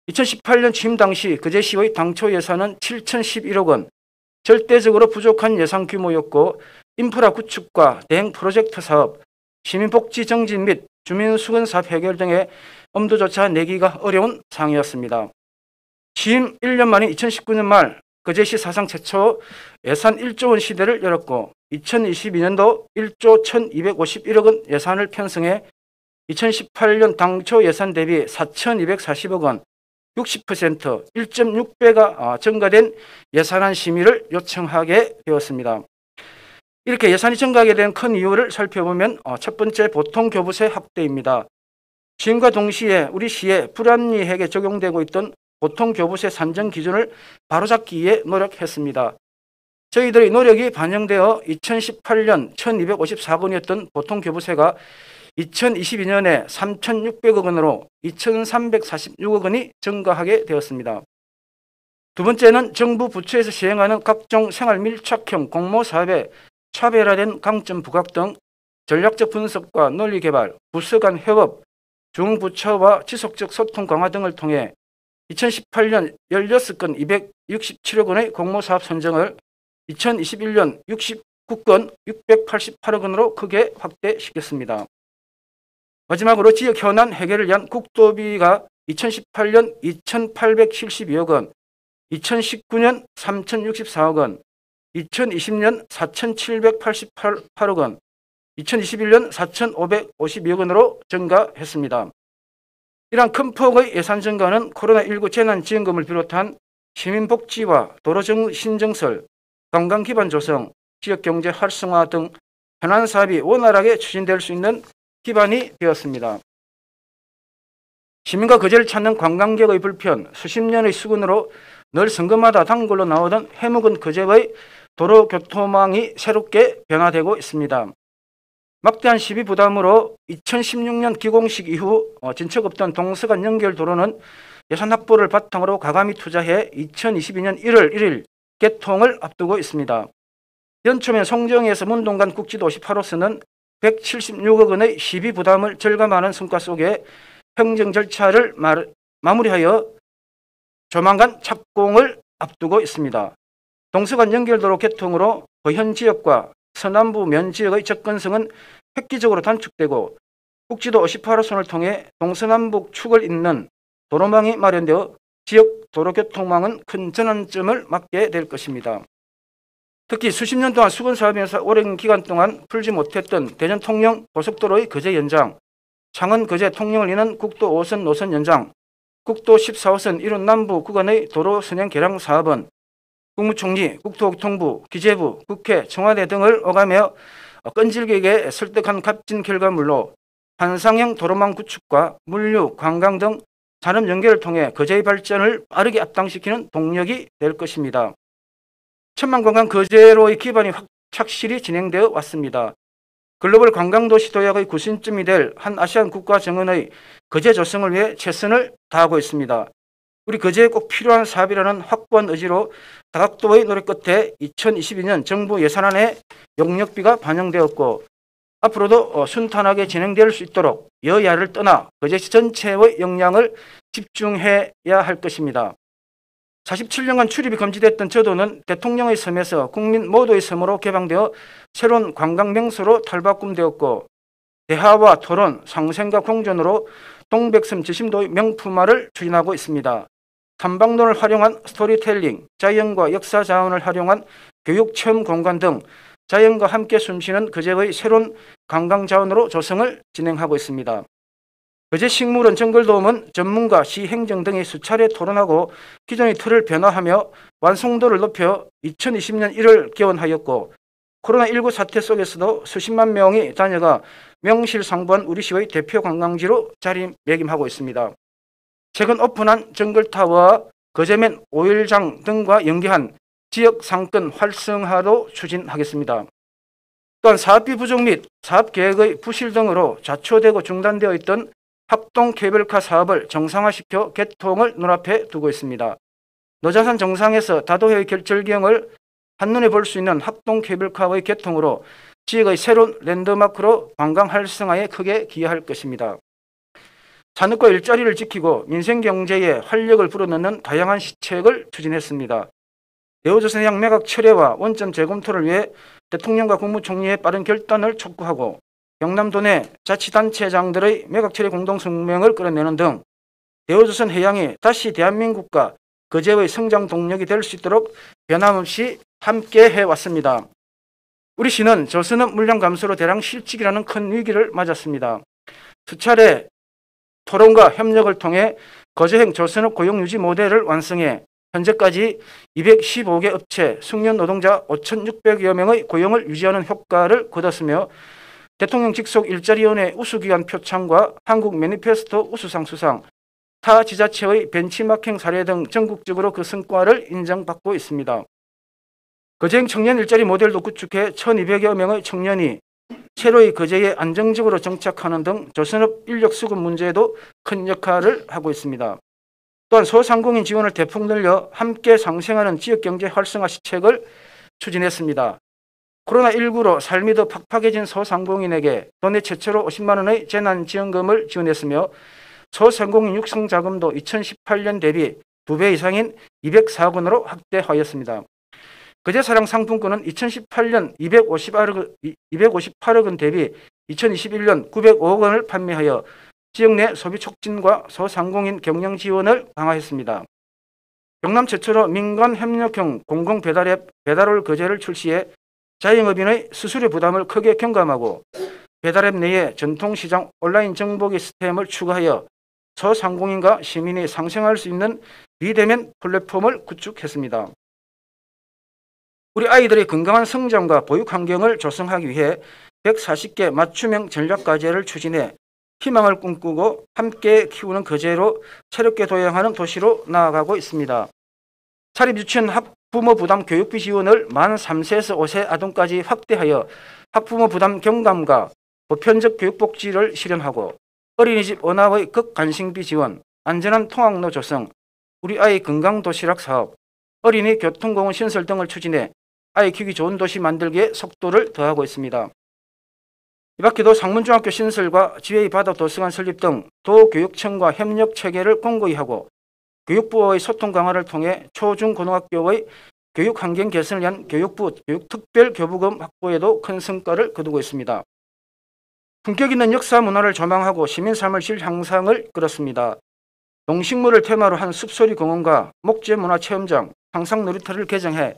2018년 취임 당시 거제시의 당초 예산은 7,011억 원, 절대적으로 부족한 예산 규모였고 인프라 구축과 대행 프로젝트 사업, 시민복지 정진 및 주민 수건 사업 해결 등의 엄두조차 내기가 어려운 상황이었습니다. 취임 1년 만인 2019년 말 거제시 사상 최초 예산 1조 원 시대를 열었고 2022년도 1조 1251억 원 예산을 편성해 2018년 당초 예산 대비 4,240억 원 60% 1.6배가 증가된 예산안 심의를 요청하게 되었습니다. 이렇게 예산이 증가하게 된 큰 이유를 살펴보면 첫 번째 보통교부세 확대입니다. 취임과 동시에 우리 시에 불합리하게 적용되고 있던 보통교부세 산정 기준을 바로잡기 위해 노력했습니다. 저희들의 노력이 반영되어 2018년 1,254건이었던 보통교부세가 2022년에 3,600억 원으로 2,346억 원이 증가하게 되었습니다. 두 번째는 정부 부처에서 시행하는 각종 생활 밀착형 공모사업의 차별화된 강점 부각 등 전략적 분석과 논리 개발, 부서 간 협업, 중부처와 지속적 소통 강화 등을 통해 2018년 16건 267억 원의 공모사업 선정을 2021년 69건 688억 원으로 크게 확대시켰습니다. 마지막으로 지역 현안 해결을 위한 국도비가 2018년 2,872억 원, 2019년 3,064억 원, 2020년 4,788억 원, 2021년 4,552억 원으로 증가했습니다. 이러한 큰 폭의 예산 증가는 코로나19 재난지원금을 비롯한 시민복지와 도로신정설, 관광기반 조성, 지역경제 활성화 등 현안사업이 원활하게 추진될 수 있는 기반이 되었습니다. 시민과 거제를 찾는 관광객의 불편, 수십 년의 수군으로 늘 선거마다 단골로 나오던 해묵은 거제의 도로교통망이 새롭게 변화되고 있습니다. 막대한 시비 부담으로 2016년 기공식 이후 진척 없던 동서간 연결 도로는 예산 확보를 바탕으로 과감히 투자해 2022년 1월 1일 개통을 앞두고 있습니다. 연초면 송정에서 문동간 국지도 58호선은 176억 원의 시비 부담을 절감하는 성과 속에 행정 절차를 마무리하여 조만간 착공을 앞두고 있습니다. 동서간 연결도로 개통으로 거현 지역과 서남부 면 지역의 접근성은 획기적으로 단축되고 국지도 58호선을 통해 동서남북 축을 잇는 도로망이 마련되어 지역 도로교통망은 큰 전환점을 맞게 될 것입니다. 특히 수십 년 동안 수건 사업에서 오랜 기간 동안 풀지 못했던 대전 통영 고속도로의 거제 연장, 창원 거제 통영을 잇는 국도 5선 노선 연장, 국도 14호선 이룬 남부 구간의 도로 선행 개량 사업은 국무총리, 국토교통부, 기재부, 국회, 청와대 등을 오가며 끈질기게 설득한 값진 결과물로 환상형 도로망 구축과 물류, 관광 등 산업 연계를 통해 거제의 발전을 빠르게 앞당시키는 동력이 될 것입니다. 천만관광 거제로의 기반이 착실히 진행되어 왔습니다. 글로벌 관광도시 도약의 구심점이 될 한 아시안 국가 정원의 거제 조성을 위해 최선을 다하고 있습니다. 우리 거제에 꼭 필요한 사업이라는 확고한 의지로 다각도의 노력 끝에 2022년 정부 예산안에 용역비가 반영되었고 앞으로도 순탄하게 진행될 수 있도록 여야를 떠나 거제시 전체의 역량을 집중해야 할 것입니다. 47년간 출입이 금지됐던 저도는 대통령의 섬에서 국민 모두의 섬으로 개방되어 새로운 관광 명소로 탈바꿈되었고 대화와 토론, 상생과 공존으로 동백섬 지심도의 명품화를 추진하고 있습니다. 탐방론을 활용한 스토리텔링, 자연과 역사 자원을 활용한 교육 체험 공간 등 자연과 함께 숨쉬는 거제의 새로운 관광 자원으로 조성을 진행하고 있습니다. 거제식물원 정글도움은 전문가, 시행정 등이 수차례 토론하고 기존의 틀을 변화하며 완성도를 높여 2020년 1월 개원하였고 코로나19 사태 속에서도 수십만 명이 다녀가 명실상부한 우리시의 대표 관광지로 자리매김하고 있습니다. 최근 오픈한 정글타워와 거제면 오일장 등과 연계한 지역 상권 활성화도 추진하겠습니다. 또한 사업비 부족 및 사업계획의 부실 등으로 좌초되고 중단되어 있던 합동 케이블카 사업을 정상화시켜 개통을 눈앞에 두고 있습니다. 노자산 정상에서 다도해의 절경을 한눈에 볼 수 있는 합동 케이블카의 개통으로 지역의 새로운 랜드마크로 관광 활성화에 크게 기여할 것입니다. 산업과 일자리를 지키고 민생경제에 활력을 불어넣는 다양한 시책을 추진했습니다. 네오조선해양 매각 철회와 원점 재검토를 위해 대통령과 국무총리의 빠른 결단을 촉구하고 경남도 내 자치단체장들의 매각처리 공동성명을 끌어내는 등 대우조선 해양이 다시 대한민국과 거제의 성장 동력이 될 수 있도록 변함없이 함께 해왔습니다. 우리 시는 조선업 물량 감소로 대량 실직이라는 큰 위기를 맞았습니다. 수차례 토론과 협력을 통해 거제행 조선업 고용 유지 모델을 완성해 현재까지 215개 업체 숙련 노동자 5,600여 명의 고용을 유지하는 효과를 거뒀으며 대통령 직속 일자리위원회 우수기관 표창과 한국 매니페스토 우수상 수상, 타 지자체의 벤치마킹 사례 등 전국적으로 그 성과를 인정받고 있습니다. 거제행 청년 일자리 모델도 구축해 1,200여 명의 청년이 새로이 거제에 안정적으로 정착하는 등 조선업 인력 수급 문제에도 큰 역할을 하고 있습니다. 또한 소상공인 지원을 대폭 늘려 함께 상생하는 지역경제 활성화 시책을 추진했습니다. 코로나19로 삶이 더 팍팍해진 소상공인에게 도내 최초로 50만 원의 재난지원금을 지원했으며 소상공인 육성자금도 2018년 대비 2배 이상인 204억 원으로 확대하였습니다. 거제사랑 상품권은 2018년 258억 원 대비 2021년 905억 원을 판매하여 지역 내 소비 촉진과 소상공인 경영 지원을 강화했습니다. 경남 최초로 민간 협력형 공공 배달앱 배달올 거제를 출시해 자영업인의 수수료 부담을 크게 경감하고 배달앱 내에 전통시장 온라인 정보기 시스템을 추가하여 소상공인과 시민이 상생할 수 있는 비대면 플랫폼을 구축했습니다. 우리 아이들의 건강한 성장과 보육 환경을 조성하기 위해 140개 맞춤형 전략과제를 추진해 희망을 꿈꾸고 함께 키우는 거제로 새롭게 도약하는 도시로 나아가고 있습니다. 사립 유치원 학부모 부담 교육비 지원을 만 3세에서 5세 아동까지 확대하여 학부모 부담 경감과 보편적 교육복지를 실현하고 어린이집 원화의 극간식비 지원, 안전한 통학로 조성, 우리 아이 건강도시락 사업, 어린이 교통공원 신설 등을 추진해 아이 키우기 좋은 도시 만들기에 속도를 더하고 있습니다. 이 밖에도 상문중학교 신설과 지회의 바다 도서관 설립 등 도교육청과 협력 체계를 공고히 하고 교육부와의 소통 강화를 통해 초중고등학교의 교육 환경 개선을 위한 교육부 교육특별교부금 확보에도 큰 성과를 거두고 있습니다. 품격 있는 역사 문화를 조망하고 시민 삶의 질 향상을 끌었습니다. 농식물을 테마로 한 숲소리 공원과 목재 문화 체험장, 상상 놀이터를 개정해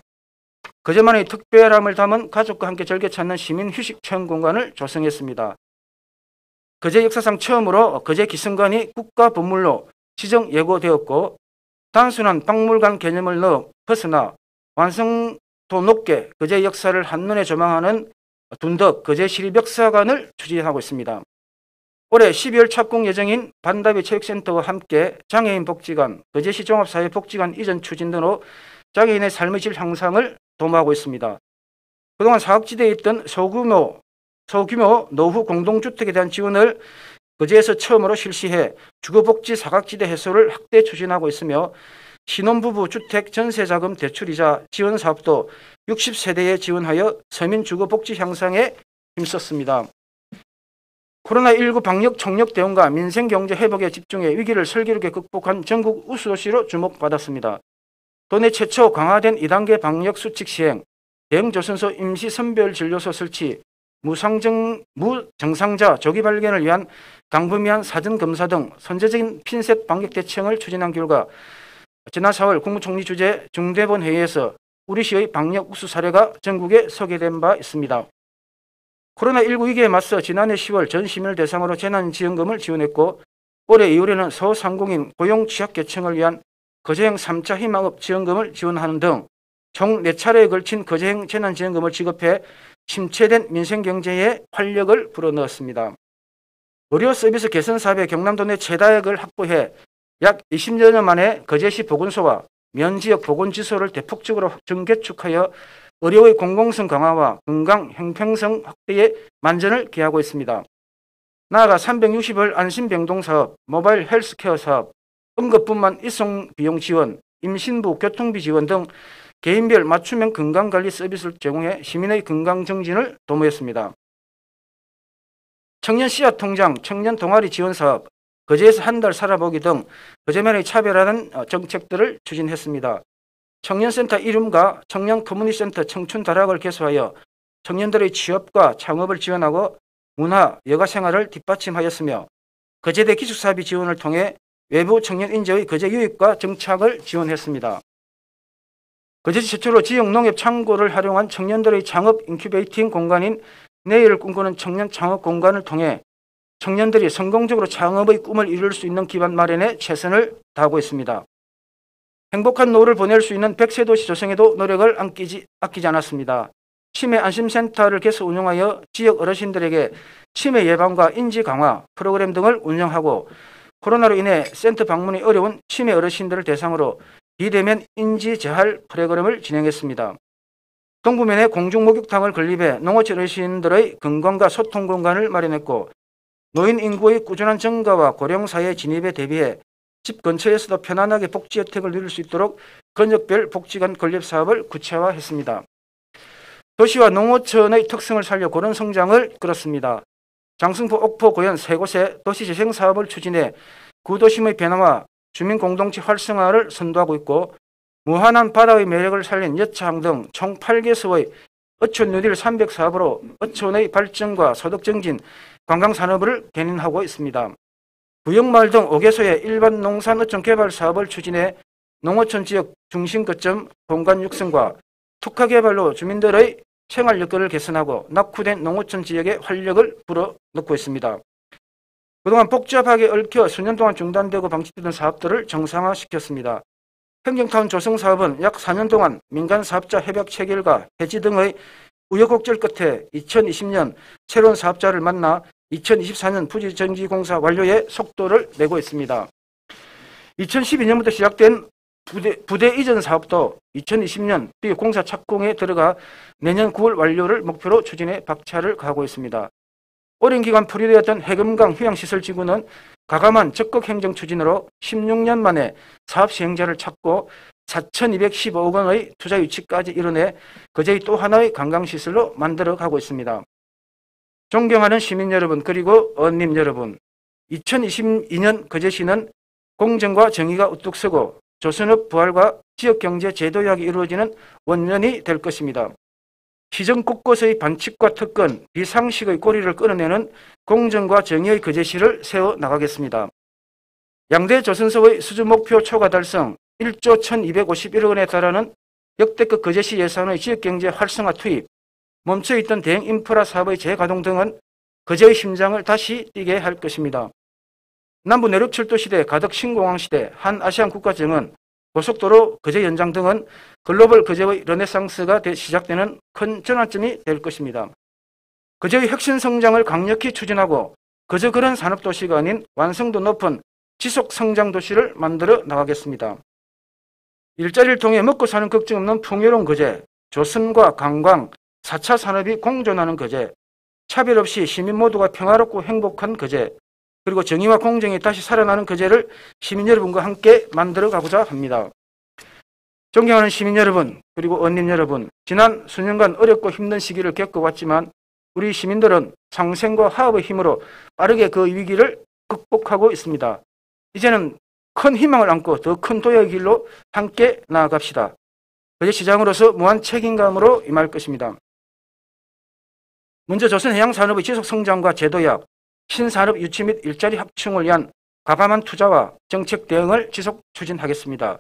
거제만의 특별함을 담은 가족과 함께 즐겨 찾는 시민 휴식 체험 공간을 조성했습니다. 거제 역사상 처음으로 거제 기성관이 국가보물로 지정 예고되었고 단순한 박물관 개념을 벗어나 완성도 높게 거제 역사를 한눈에 조망하는 둔덕 거제시립역사관을 추진하고 있습니다. 올해 12월 착공 예정인 반다비 체육센터와 함께 장애인 복지관, 거제시 종합사회복지관 이전 추진 등으로 장애인의 삶의 질 향상을 도모하고 있습니다. 그동안 사각지대에 있던 소규모 노후 공동주택에 대한 지원을 거제에서 처음으로 실시해 주거복지 사각지대 해소를 확대 추진하고 있으며 신혼부부 주택 전세자금 대출이자 지원 사업도 60세대에 지원하여 서민 주거복지 향상에 힘썼습니다. 코로나19 방역 총력 대응과 민생경제 회복에 집중해 위기를 슬기롭게 극복한 전국 우수도시로 주목받았습니다. 도내 최초 강화된 2단계 방역 수칙 시행, 대응조선소 임시선별진료소 설치, 무증상자 조기 발견을 위한 강범위한 사전검사 등 선제적인 핀셋 방역 대책을 추진한 결과 지난 4월 국무총리 주재 중대본 회의에서 우리시의 방역 우수 사례가 전국에 소개된 바 있습니다. 코로나19 위기에 맞서 지난해 10월 전 시민을 대상으로 재난지원금을 지원했고 올해 2월에는 소상공인 고용 취약계층을 위한 거제행 3차 희망업 지원금을 지원하는 등 총 4차례에 걸친 거제행 재난지원금을 지급해 침체된 민생경제에 활력을 불어넣었습니다. 의료 서비스 개선 사업에 경남도 내 최다액을 확보해 약 20여 년 만에 거제시 보건소와 면지역 보건지소를 대폭적으로 정개축하여 의료의 공공성 강화와 건강 형평성 확대에 만전을 기하고 있습니다. 나아가 360을 안심병동 사업, 모바일 헬스케어 사업, 응급분만 이송 비용 지원, 임신부 교통비 지원 등 개인별 맞춤형 건강관리 서비스를 제공해 시민의 건강 정진을 도모했습니다. 청년 씨앗 통장, 청년 동아리 지원 사업, 거제에서 한 달 살아보기 등 거제만의 차별화된 정책들을 추진했습니다. 청년센터 이름과 청년 커뮤니티센터 청춘 다락을 개소하여 청년들의 취업과 창업을 지원하고 문화, 여가 생활을 뒷받침하였으며 거제대 기숙사비 지원을 통해 외부 청년 인재의 거제 유입과 정착을 지원했습니다. 거제시 최초로 지역 농협 창고를 활용한 청년들의 창업 인큐베이팅 공간인 내일을 꿈꾸는 청년 창업 공간을 통해 청년들이 성공적으로 창업의 꿈을 이룰 수 있는 기반 마련에 최선을 다하고 있습니다. 행복한 노후를 보낼 수 있는 100세 도시 조성에도 노력을 아끼지 않았습니다. 치매 안심센터를 개설 운영하여 지역 어르신들에게 치매 예방과 인지 강화 프로그램 등을 운영하고 코로나로 인해 센터 방문이 어려운 치매 어르신들을 대상으로 비대면 인지 재활 프로그램을 진행했습니다. 동부면에 공중 목욕탕을 건립해 농어촌 어르신들의 건강과 소통 공간을 마련했고 노인 인구의 꾸준한 증가와 고령사회 진입에 대비해 집 근처에서도 편안하게 복지 혜택을 누릴 수 있도록 권역별 복지관 건립 사업을 구체화했습니다. 도시와 농어촌의 특성을 살려 고른 성장을 이끌었습니다. 장승포, 옥포, 고현 세 곳에 도시재생 사업을 추진해 구도심의 변화와 주민 공동체 활성화를 선도하고 있고 무한한 바다의 매력을 살린 여차항 등 총 8개소의 어촌 뉴딜 300사업으로 어촌의 발전과 소득 증진, 관광산업을 견인하고 있습니다. 부영마을 등 5개소의 일반 농산 어촌 개발 사업을 추진해 농어촌 지역 중심 거점 공간 육성과 특화 개발로 주민들의 생활 여건을 개선하고 낙후된 농어촌 지역에 활력을 불어넣고 있습니다. 그동안 복잡하게 얽혀 수년 동안 중단되고 방치되던 사업들을 정상화시켰습니다. 행정타운 조성 사업은 약 4년 동안 민간 사업자 협약 체결과 해지 등의 우여곡절 끝에 2020년 새로운 사업자를 만나 2024년 부지정지공사 완료에 속도를 내고 있습니다. 2012년부터 시작된 부대 이전 사업도 2020년 공사 착공에 들어가 내년 9월 완료를 목표로 추진해 박차를 가하고 있습니다. 오랜 기간 풀이되었던 해금강 휴양시설지구는 과감한 적극 행정 추진으로 16년 만에 사업 시행자를 찾고 4,215억 원의 투자 유치까지 이뤄내 거제의 또 하나의 관광시설로 만들어가고 있습니다. 존경하는 시민 여러분 그리고 언님 여러분, 2022년 거제시는 공정과 정의가 우뚝 서고 조선업 부활과 지역경제 재도약이 이루어지는 원년이 될 것입니다. 시정 곳곳의 반칙과 특권, 비상식의 꼬리를 끊어내는 공정과 정의의 거제시를 세워나가겠습니다. 양대 조선소의 수준 목표 초과 달성, 1조 1,251억 원에 달하는 역대급 거제시 예산의 지역경제 활성화 투입, 멈춰있던 대형 인프라 사업의 재가동 등은 거제의 심장을 다시 뛰게 할 것입니다. 남부 내륙철도 시대, 가덕 신공항 시대, 한 아시안 국가정은 고속도로 거제 연장 등은 글로벌 거제의 르네상스가 시작되는 큰 전환점이 될 것입니다. 거제의 혁신 성장을 강력히 추진하고 그저 그런 산업도시가 아닌 완성도 높은 지속성장도시를 만들어 나가겠습니다. 일자리를 통해 먹고 사는 걱정 없는 풍요로운 거제, 조선과 관광, 4차 산업이 공존하는 거제, 차별 없이 시민 모두가 평화롭고 행복한 거제, 그리고 정의와 공정이 다시 살아나는 거제를 시민 여러분과 함께 만들어 가고자 합니다. 존경하는 시민 여러분, 그리고 언님 여러분, 지난 수년간 어렵고 힘든 시기를 겪어왔지만 우리 시민들은 상생과 화합의 힘으로 빠르게 그 위기를 극복하고 있습니다. 이제는 큰 희망을 안고 더 큰 도약의 길로 함께 나아갑시다. 거제시장으로서 무한 책임감으로 임할 것입니다. 먼저 조선해양산업의 지속성장과 재도약, 신산업 유치 및 일자리 확충을 위한 과감한 투자와 정책 대응을 지속 추진하겠습니다.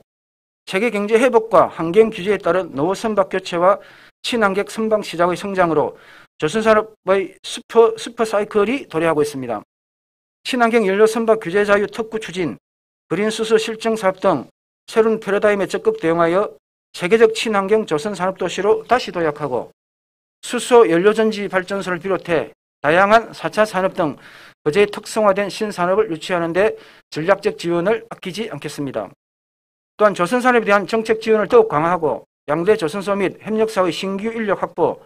세계 경제 회복과 환경 규제에 따른 노후 선박 교체와 친환경 선박 시장의 성장으로 조선산업의 슈퍼 사이클이 도래하고 있습니다. 친환경 연료 선박 규제 자유 특구 추진, 그린 수소 실증 사업 등 새로운 패러다임에 적극 대응하여 세계적 친환경 조선산업도시로 다시 도약하고 수소 연료전지 발전소를 비롯해 다양한 4차 산업 등 거제의 특성화된 신산업을 유치하는 데 전략적 지원을 아끼지 않겠습니다. 또한 조선산업에 대한 정책 지원을 더욱 강화하고 양대 조선소 및 협력사의 신규 인력 확보,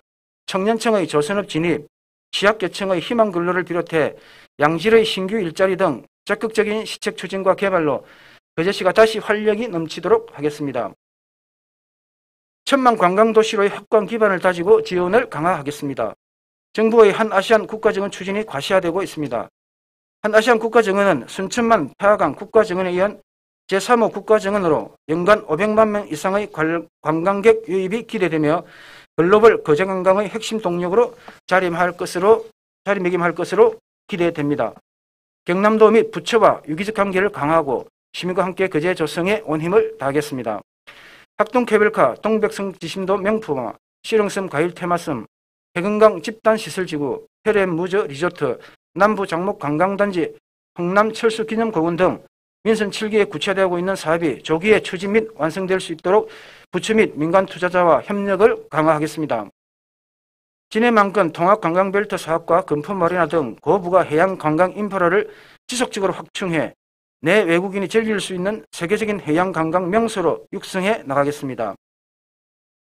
청년층의 조선업 진입, 취약계층의 희망 근로를 비롯해 양질의 신규 일자리 등 적극적인 시책 추진과 개발로 거제시가 다시 활력이 넘치도록 하겠습니다. 천만 관광도시로의 확고한 기반을 다지고 지원을 강화하겠습니다. 정부의 한 아시안 국가정원 추진이 과시화되고 있습니다. 한 아시안 국가정원은 순천만 폐하강 국가정원에 이은 제3호 국가정원으로 연간 500만 명 이상의 관광객 유입이 기대되며 글로벌 거제관광의 핵심 동력으로 자리매할 것으로 자리매김할 것으로 기대됩니다. 경남도 및 부처와 유기적 관계를 강화하고 시민과 함께 거제 조성에 온 힘을 다하겠습니다. 학동 케이블카, 동백성 지심도 명품화, 실용섬 과일 테마섬, 해금강 집단시설지구, 해렘 무저 리조트, 남부 장목 관광단지, 홍남 철수 기념공원 등 민선 7기에 구체화되고 있는 사업이 조기에 추진 및 완성될 수 있도록 부처 및 민간 투자자와 협력을 강화하겠습니다. 진해만권 통합관광벨트 사업과 금품마리나 등 고부가 해양 관광 인프라를 지속적으로 확충해 내 외국인이 즐길 수 있는 세계적인 해양 관광 명소로 육성해 나가겠습니다.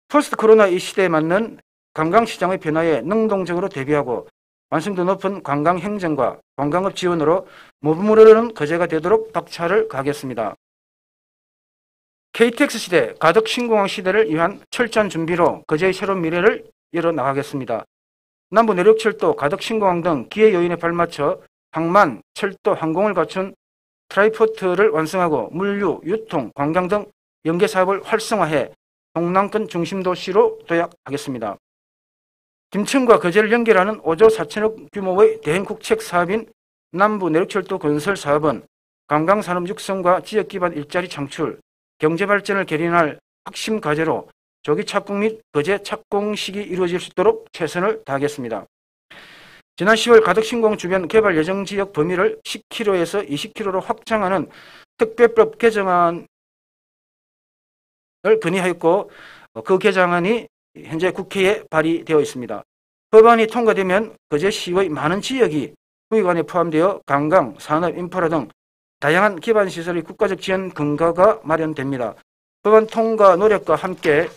포스트 코로나 이 시대에 맞는 관광시장의 변화에 능동적으로 대비하고 완성도 높은 관광 행정과 관광업 지원으로 무브무르는 거제가 되도록 박차를 가하겠습니다. KTX 시대, 가덕 신공항 시대를 위한 철저한 준비로 거제의 새로운 미래를 열어 나가겠습니다. 남부 내륙철도, 가덕 신공항 등 기회 요인에 발맞춰 항만, 철도, 항공을 갖춘 트라이포트를 완성하고 물류, 유통, 관광 등 연계 사업을 활성화해 동남권 중심 도시로 도약하겠습니다. 김천과 거제를 연결하는 5조 4천억 규모의 대행국책 사업인 남부 내륙철도 건설 사업은 관광산업 육성과 지역 기반 일자리 창출, 경제 발전을 결의할 핵심 과제로 조기 착공 및 거제 착공식이 이루어질 수 있도록 최선을 다하겠습니다. 지난 10월 가덕 신공항 주변 개발 예정 지역 범위를 10km에서 20km로 확장하는 특별법 개정안을 건의하였고 그 개정안이 현재 국회에 발의되어 있습니다. 법안이 통과되면 거제시의 많은 지역이 구획안에 포함되어 관광, 산업, 인프라 등 다양한 기반시설의 국가적 지원 근거가 마련됩니다. 법안 통과 노력과 함께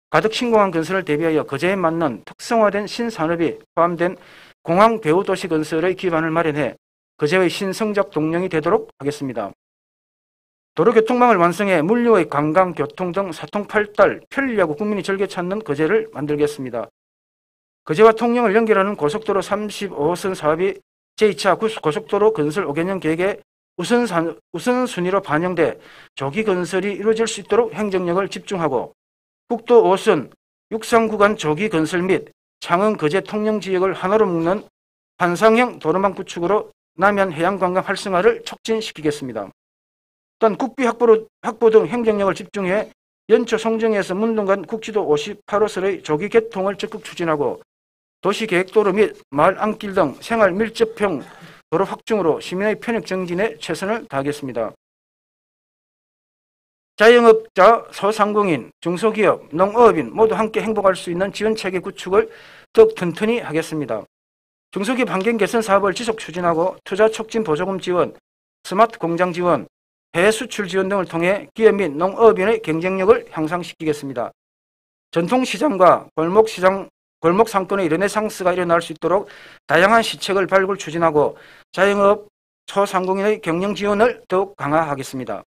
가덕 신공항 건설을 대비하여 거제에 맞는 특성화된 신산업이 포함된 공항 배후도시 건설의 기반을 마련해 거제의 신성적 동력이 되도록 하겠습니다. 도로교통망을 완성해 물류의 관광, 교통 등 사통팔달, 편리하고 국민이 즐겨 찾는 거제를 만들겠습니다. 거제와 통영을 연결하는 고속도로 35호선 사업이 제2차 고속도로 건설 5개년 계획에 우선순위로 반영돼 조기 건설이 이루어질 수 있도록 행정력을 집중하고 국도 5선 육상구간 조기 건설 및 창원 거제 통영 지역을 하나로 묶는 환상형 도로망 구축으로 남해안 해양관광 활성화를 촉진시키겠습니다. 또한 국비 확보 등 행정력을 집중해 연초 송정에서 문동간 국지도 58호선의 조기 개통을 적극 추진하고 도시계획도로 및 마을 안길 등 생활 밀접형 도로 확충으로 시민의 편익 정진에 최선을 다하겠습니다. 자영업자, 소상공인, 중소기업, 농업인 모두 함께 행복할 수 있는 지원체계 구축을 더욱 튼튼히 하겠습니다. 중소기업 환경 개선 사업을 지속 추진하고 투자 촉진 보조금 지원, 스마트 공장 지원, 해외 수출 지원 등을 통해 기업 및 농업인의 경쟁력을 향상시키겠습니다. 전통시장과 골목 상권의 르네상스가 일어날 수 있도록 다양한 시책을 발굴 추진하고 자영업, 소상공인의 경영 지원을 더욱 강화하겠습니다.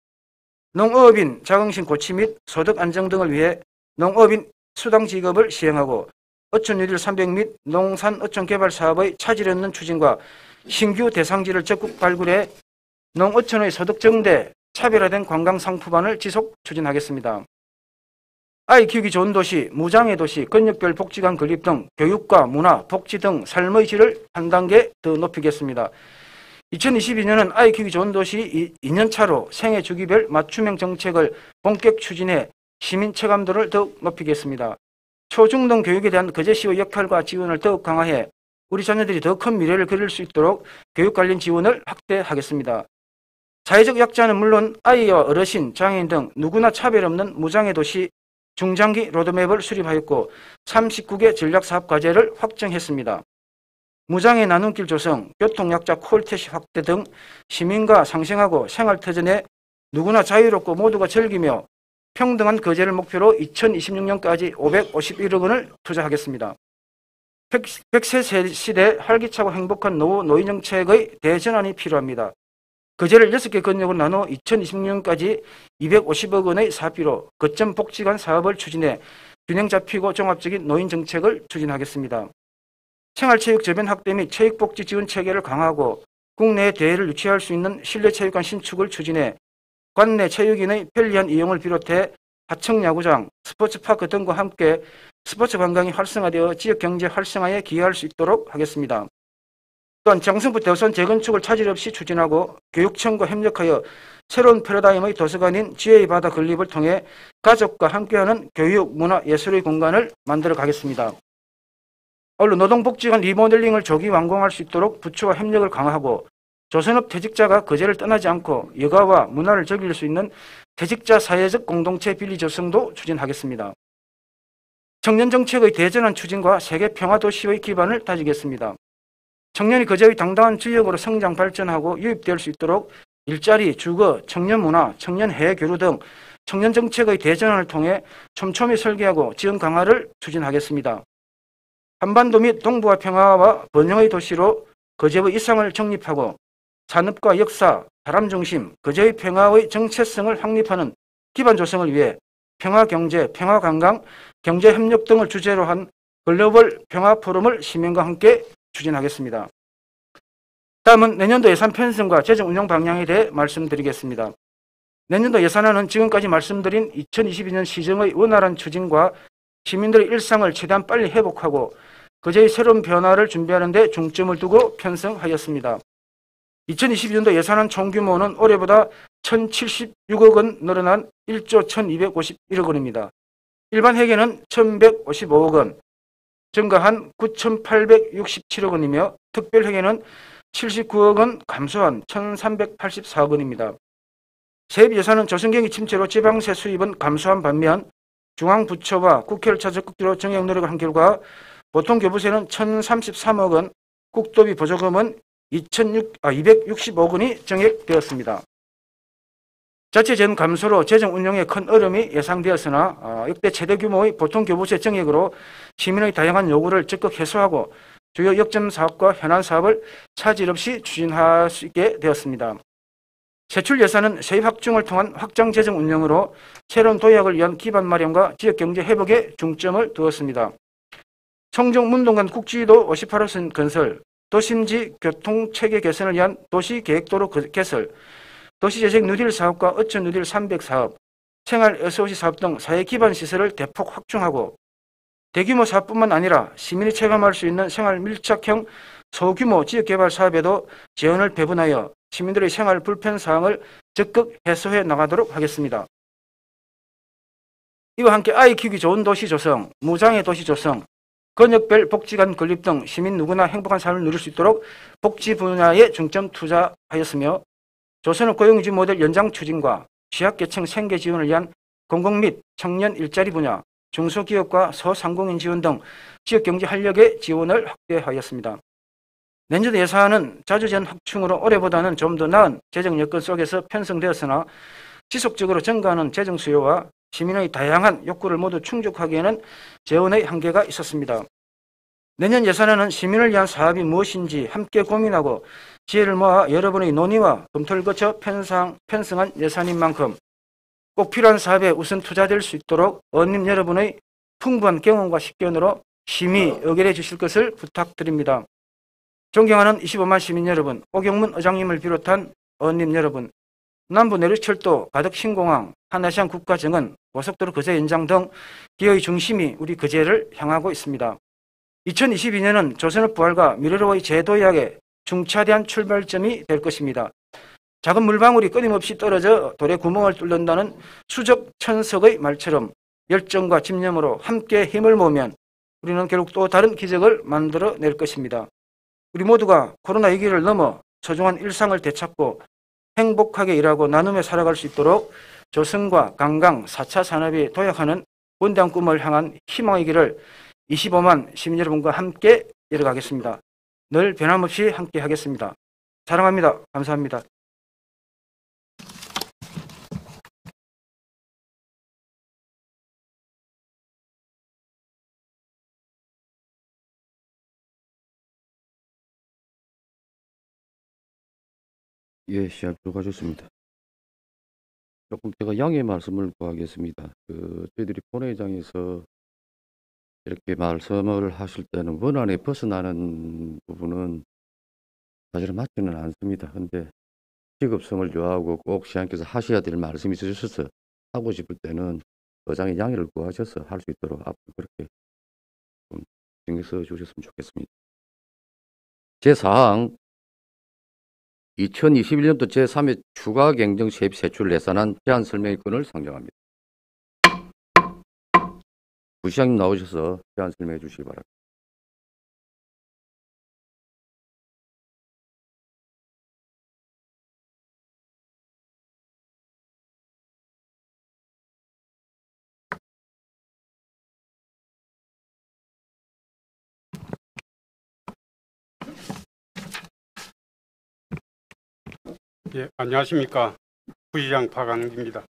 농업인 자긍심 고취 및 소득 안정 등을 위해 농업인 수당 지급을 시행하고 어촌유일 300 및 농산 어촌 개발 사업의 차질 없는 추진과 신규 대상지를 적극 발굴해 농어촌의 소득 증대, 차별화된 관광 상품화를 지속 추진하겠습니다. 아이 키우기 좋은 도시, 무장애 도시, 권역별 복지관 건립 등 교육과 문화, 복지 등 삶의 질을 한 단계 더 높이겠습니다. 2022년은 아이 키우기 좋은 도시 2년차로 생애 주기별 맞춤형 정책을 본격 추진해 시민 체감도를 더욱 높이겠습니다. 초중등 교육에 대한 거제시의 역할과 지원을 더욱 강화해 우리 자녀들이 더 큰 미래를 그릴 수 있도록 교육 관련 지원을 확대하겠습니다. 사회적 약자는 물론 아이와 어르신, 장애인 등 누구나 차별 없는 무장애 도시 중장기 로드맵을 수립하였고 39개 전략사업 과제를 확정했습니다. 무장애 나눔길 조성, 교통약자 콜택시 확대 등 시민과 상생하고 생활터전에 누구나 자유롭고 모두가 즐기며 평등한 거제를 목표로 2026년까지 551억 원을 투자하겠습니다. 100세 시대 활기차고 행복한 노인 정책의 대전환이 필요합니다. 거제를 6개 권역으로 나눠 2026년까지 250억 원의 사업비로 거점 복지관 사업을 추진해 균형 잡히고 종합적인 노인 정책을 추진하겠습니다. 생활체육 저변 확대 및 체육복지 지원 체계를 강화하고 국내에 대회를 유치할 수 있는 실내체육관 신축을 추진해 관내 체육인의 편리한 이용을 비롯해 하청 야구장, 스포츠파크 등과 함께 스포츠 관광이 활성화되어 지역 경제 활성화에 기여할 수 있도록 하겠습니다. 또한 장성부 대우선 재건축을 차질 없이 추진하고 교육청과 협력하여 새로운 패러다임의 도서관인 지혜의 바다 건립을 통해 가족과 함께하는 교육, 문화, 예술의 공간을 만들어 가겠습니다. 아울러 노동복지관 리모델링을 조기 완공할 수 있도록 부처와 협력을 강화하고 조선업 퇴직자가 거제를 떠나지 않고 여가와 문화를 즐길 수 있는 퇴직자 사회적 공동체 비리 조성도 추진하겠습니다. 청년정책의 대전환 추진과 세계평화도시의 기반을 다지겠습니다. 청년이 거제의 당당한 지역으로 성장 발전하고 유입될 수 있도록 일자리, 주거, 청년문화, 청년해외 교류 등 청년정책의 대전환을 통해 촘촘히 설계하고 지원 강화를 추진하겠습니다. 한반도 및 동북아 평화와 번영의 도시로 거제의 이상을 정립하고 산업과 역사, 사람 중심, 거제의 평화의 정체성을 확립하는 기반 조성을 위해 평화경제, 평화관광, 경제협력 등을 주제로 한 글로벌 평화포럼을 시민과 함께 추진하겠습니다. 다음은 내년도 예산 편성과 재정 운영 방향에 대해 말씀드리겠습니다. 내년도 예산안은 지금까지 말씀드린 2022년 시정의 원활한 추진과 시민들의 일상을 최대한 빨리 회복하고 거제의 새로운 변화를 준비하는 데 중점을 두고 편성하였습니다. 2022년도 예산안 총규모는 올해보다 1,076억 원 늘어난 1조 1,251억 원입니다. 일반 회계는 1,155억 원, 증가한 9,867억 원이며 특별 회계는 79억 원 감소한 1,384억 원입니다. 세입 예산은 조선경기 침체로 지방세 수입은 감소한 반면 중앙부처와 국회를 찾아 적극적으로 정액 노력을 한 결과 보통교부세는 1,033억 원, 국도비 보조금은 265억 원이 정액되었습니다. 자체재정 감소로 재정 운용에 큰 어려움이 예상되었으나 역대 최대 규모의 보통교부세 정액으로 시민의 다양한 요구를 적극 해소하고 주요 역점 사업과 현안 사업을 차질 없이 추진할 수 있게 되었습니다. 세출 예산은 세입 확충을 통한 확장 재정 운영으로 새로운 도약을 위한 기반 마련과 지역경제 회복에 중점을 두었습니다. 청정 문동간 국지도 58호선 건설, 도심지 교통체계 개선을 위한 도시계획도로 개설, 도시재생 뉴딜 사업과 어촌 뉴딜 300 사업, 생활 SOC 사업 등 사회 기반 시설을 대폭 확충하고 대규모 사업뿐만 아니라 시민이 체감할 수 있는 생활 밀착형 소규모 지역개발 사업에도 재원을 배분하여 시민들의 생활 불편 사항을 적극 해소해 나가도록 하겠습니다. 이와 함께 아이 키우기 좋은 도시 조성, 무장애 도시 조성, 권역별 복지관 건립 등 시민 누구나 행복한 삶을 누릴 수 있도록 복지 분야에 중점 투자하였으며 조선업 고용유지 모델 연장 추진과 취약계층 생계 지원을 위한 공공 및 청년 일자리 분야, 중소기업과 소상공인 지원 등 지역경제 활력의 지원을 확대하였습니다. 내년도 예산은 자주재원 확충으로 올해보다는 좀 더 나은 재정 여건 속에서 편성되었으나 지속적으로 증가하는 재정 수요와 시민의 다양한 욕구를 모두 충족하기에는 재원의 한계가 있었습니다. 내년 예산에는 시민을 위한 사업이 무엇인지 함께 고민하고 지혜를 모아 여러분의 논의와 검토를 거쳐 편성한 예산인 만큼 꼭 필요한 사업에 우선 투자될 수 있도록 의원님 여러분의 풍부한 경험과 식견으로 심히 의결해 주실 것을 부탁드립니다. 존경하는 25만 시민 여러분, 오경문 의장님을 비롯한 의원님 여러분, 남부 내륙철도, 가덕신공항, 한아시안 국가정은, 고속도로 거제 연장 등 기여의 중심이 우리 거제를 향하고 있습니다. 2022년은 조선업 부활과 미래로의 재도약의 중차대한 출발점이 될 것입니다. 작은 물방울이 끊임없이 떨어져 돌에 구멍을 뚫는다는 수적천석의 말처럼 열정과 집념으로 함께 힘을 모으면 우리는 결국 또 다른 기적을 만들어낼 것입니다. 우리 모두가 코로나 위기를 넘어 소중한 일상을 되찾고 행복하게 일하고 나누며 살아갈 수 있도록 조선과 관광 4차 산업이 도약하는 원대한 꿈을 향한 희망의 길을 25만 시민 여러분과 함께 이뤄가겠습니다. 늘 변함없이 함께 하겠습니다. 사랑합니다. 감사합니다. 예, 시합 수고하셨습니다. 조금 제가 양해 말씀을 구하겠습니다. 저희들이 본회의장에서 이렇게 말씀을 하실 때는 원안에 벗어나는 부분은 사실은 맞지는 않습니다. 근데 직업성을 요하고 꼭 시장께서 하셔야 될 말씀이 있으셔서 하고 싶을 때는 의장의 양해를 구하셔서 할 수 있도록 앞으로 그렇게 좀 신경 써 주셨으면 좋겠습니다. 제4항 2021년도 제3회 추가 경정 세입 세출 예산안 제한 설명권을 상정합니다. 부시장님 나오셔서 제안 설명해 주시기 바랍니다. 예, 안녕하십니까. 부시장 박광기입니다.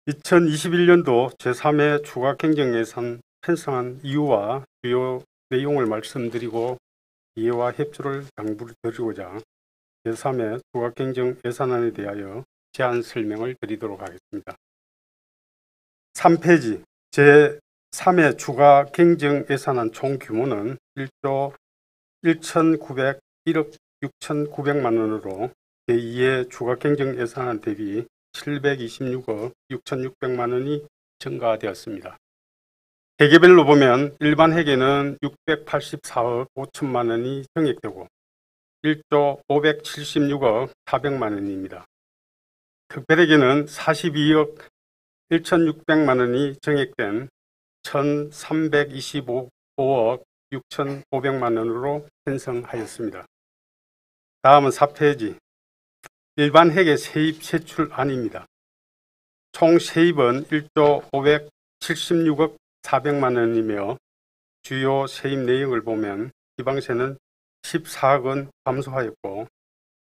2021년도 제3회 추가 경정 예산 편성한 이유와 주요 내용을 말씀드리고 이해와 협조를 당부드리고자 제3회 추가 경정 예산안에 대하여 제안 설명을 드리도록 하겠습니다. 3페이지 제3회 추가 경정 예산안 총 규모는 1조 1,901억 6,900만 원으로 제2회 추가 경정 예산안 대비 726억 6,600만 원이 증가되었습니다. 회계별로 보면 일반 회계는 684억 5천만 원이 증액되고 1조 576억 400만 원입니다. 특별회계는 42억 1,600만 원이 증액된 1,325억 6,500만 원으로 편성하였습니다. 다음은 4페이지 일반 회계 세입 세출안입니다. 총 세입은 1조 576억 400만 원이며 주요 세입 내역을 보면 지방세는 14억 원 감소하였고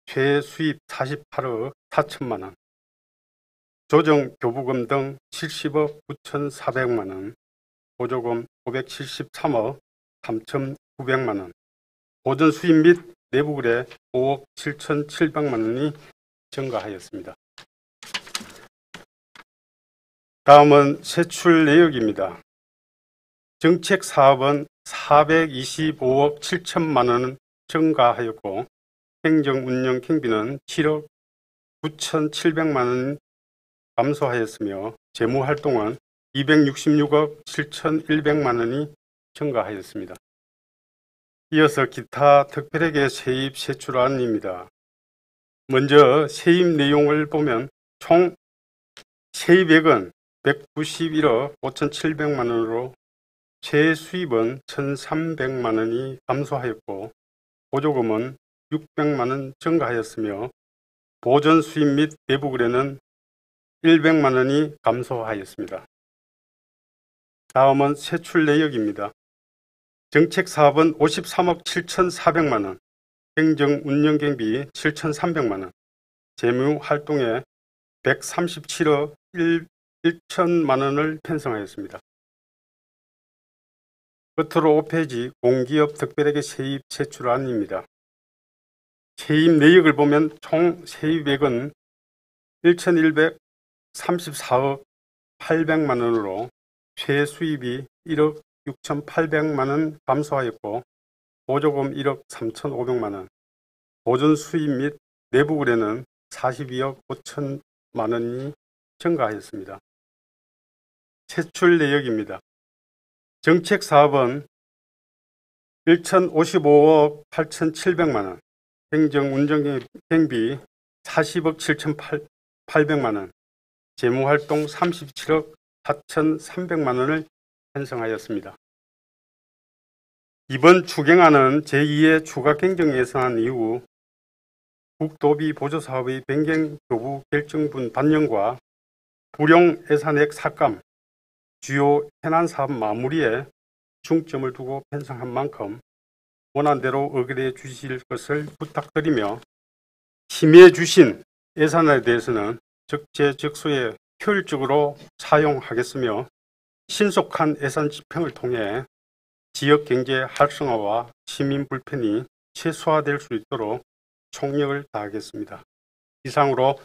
최수입 48억 4천만 원, 조정 교부금 등 70억 9,400만 원, 보조금 573억 3,900만 원, 보전 수입 및 내부 거래 5억 7,700만 원이 증가하였습니다. 다음은 세출 내역입니다. 정책 사업은 425억 7천만 원 증가하였고 행정 운영 경비는 7억 9,700만 원 감소하였으며 재무 활동은 266억 7,100만 원이 증가하였습니다. 이어서 기타 특별회계 세입 세출안입니다. 먼저 세입 내용을 보면 총 세입액은 191억 5,700만 원으로 최수입은 1,300만 원이 감소하였고 보조금은 600만 원 증가하였으며 보전 수입 및 내부 거래는 100만 원이 감소하였습니다. 다음은 세출 내역입니다. 정책 사업은 53억 7,400만 원, 행정 운영 경비 7,300만 원, 재무 활동에 137억 1천만 원을 편성하였습니다. 끝으로 5페이지 공기업 특별회계 세입 세출안입니다. 세입 내역을 보면 총 세입액은 1,134억 800만 원으로 최수입이 1억 6,800만 원 감소하였고 보조금 1억 3,500만 원, 보전 수입 및 내부 거래는 42억 5천만 원이 증가하였습니다. 세출 내역입니다. 정책 사업은 1,055억 8,700만 원, 행정 운영 경비 40억 7,800만 원, 재무 활동 37억 4,300만 원을 편성하였습니다. 이번 추경안은 제2의 추가 경정 예산안 이후 국도비 보조사업의 변경 교부 결정분 반영과 불용 예산액 삭감, 주요 현안 사업 마무리에 중점을 두고 편성한 만큼 원안대로 의결해 주실 것을 부탁드리며 심의해 주신 예산에 대해서는 적재적소에 효율적으로 사용하겠으며 신속한 예산 집행을 통해 지역 경제 활성화와 시민 불편이 최소화될 수 있도록 총력을 다하겠습니다. 이상으로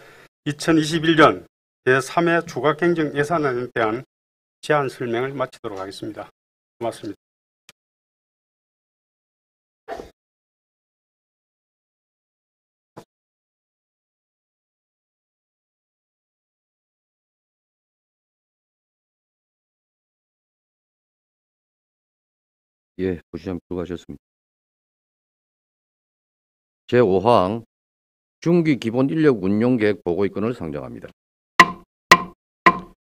2021년 제3회 추가 경정 예산안에 대한 제안 설명을 마치도록 하겠습니다. 고맙습니다. 예, 부시장 수고하셨습니다. 제5항 중기 기본 인력 운용 계획 보고 입건을 상정합니다.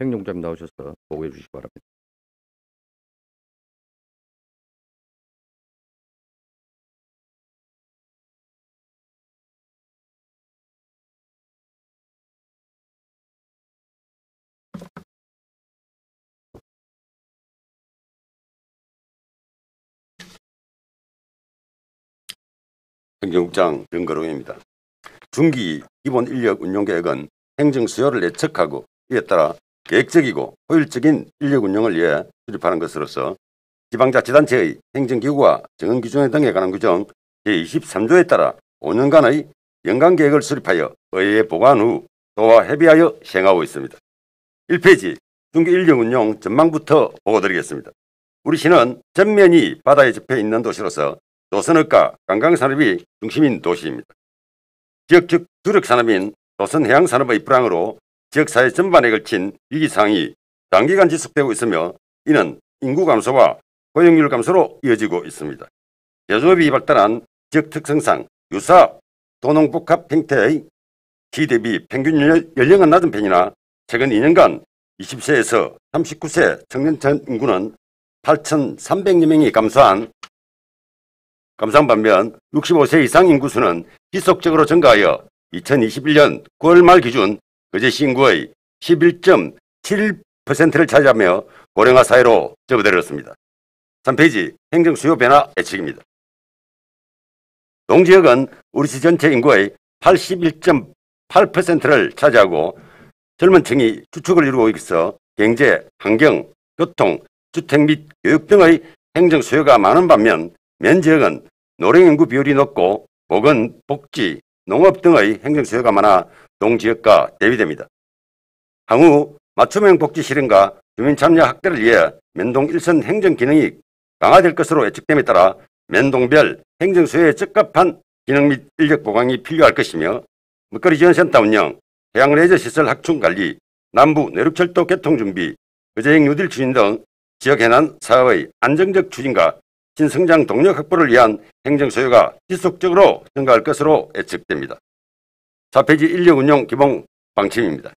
행정부장님 나오셔서 보고해 주시기 바랍니다. 행정국장 정거롱입니다. 중기 기본 인력 운용 계획은 행정 수요를 예측하고 이에 따라 계획적이고 효율적인 인력 운용을 위해 수립하는 것으로서 지방자치단체의 행정기구와 정원기준회 등에 관한 규정 제23조에 따라 5년간의 연간계획을 수립하여 의회에 보고한 후 도와 협의하여 시행하고 있습니다. 1페이지 중기 인력 운용 전망부터 보고드리겠습니다. 우리 시는 전면이 바다에 접해 있는 도시로서 도선업과 관광산업이 중심인 도시입니다. 지역적 주력산업인 도선해양산업의 불황으로 지역사회 전반에 걸친 위기상황이 장기간 지속되고 있으며 이는 인구 감소와 고용률 감소로 이어지고 있습니다. 제조업이 발달한 지역 특성상 유사 도농복합 형태의 시 대비 평균 연령은 낮은 편이나 최근 2년간 20세에서 39세 청년층 인구는 8,300여 명이 감소한 반면 65세 이상 인구수는 지속적으로 증가하여 2021년 9월 말 기준 거제시 인구의 11.7%를 차지하며 고령화 사회로 접어들었습니다. 3페이지 행정수요 변화 예측입니다. 동지역은 우리시 전체 인구의 81.8%를 차지하고 젊은 층이 주축을 이루고 있어 경제, 환경, 교통, 주택 및 교육 등의 행정수요가 많은 반면 면지역은 노령인구 비율이 높고 보건, 복지, 농업 등의 행정수요가 많아 동지역과 대비됩니다. 향후 맞춤형 복지 실현과 주민참여 확대를 위해 면동 일선 행정기능이 강화될 것으로 예측됨에 따라 면동별 행정수요에 적합한 기능 및 인력 보강이 필요할 것이며 먹거리 지원센터 운영, 해양레저시설 확충관리, 남부 내륙철도 개통준비, 거제형 뉴딜 추진 등 지역 해난 사업의 안정적 추진과 신성장 동력 확보를 위한 행정수요가 지속적으로 증가할 것으로 예측됩니다. 4페이지 인력 운용 기본 방침입니다.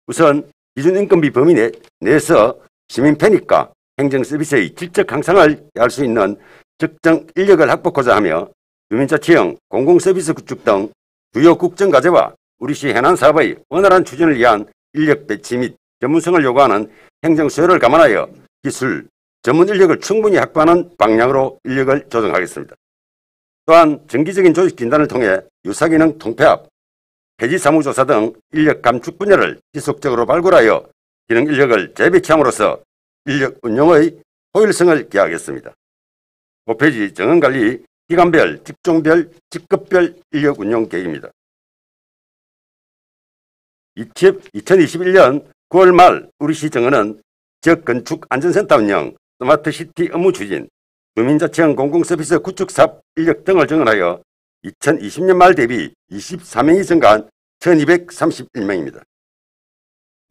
우선 기준인건비 범위 내에서 시민 편익과 행정서비스의 질적 향상을 할 수 있는 적정 인력을 확보하고자 하며 주민자치형 공공서비스 구축 등 주요 국정과제와 우리시 해난사업의 원활한 추진을 위한 인력 배치 및 전문성을 요구하는 행정수요를 감안하여 기술, 전문 인력을 충분히 확보하는 방향으로 인력을 조정하겠습니다. 또한 정기적인 조직 진단을 통해 유사기능 통폐합, 폐지사무조사 등 인력 감축 분야를 지속적으로 발굴하여 기능 인력을 재배치함으로써 인력 운용의 효율성을 기하겠습니다. 5페이지 정원관리, 기관별, 직종별, 직급별 인력 운용 계획입니다. 2021년 9월 말 우리시 정원은 지역건축 안전센터 운영, 스마트시티 업무 추진, 주민자치형 공공서비스 구축사업 인력 등을 정원하여 2020년 말 대비 24명이 증가한 1231명입니다.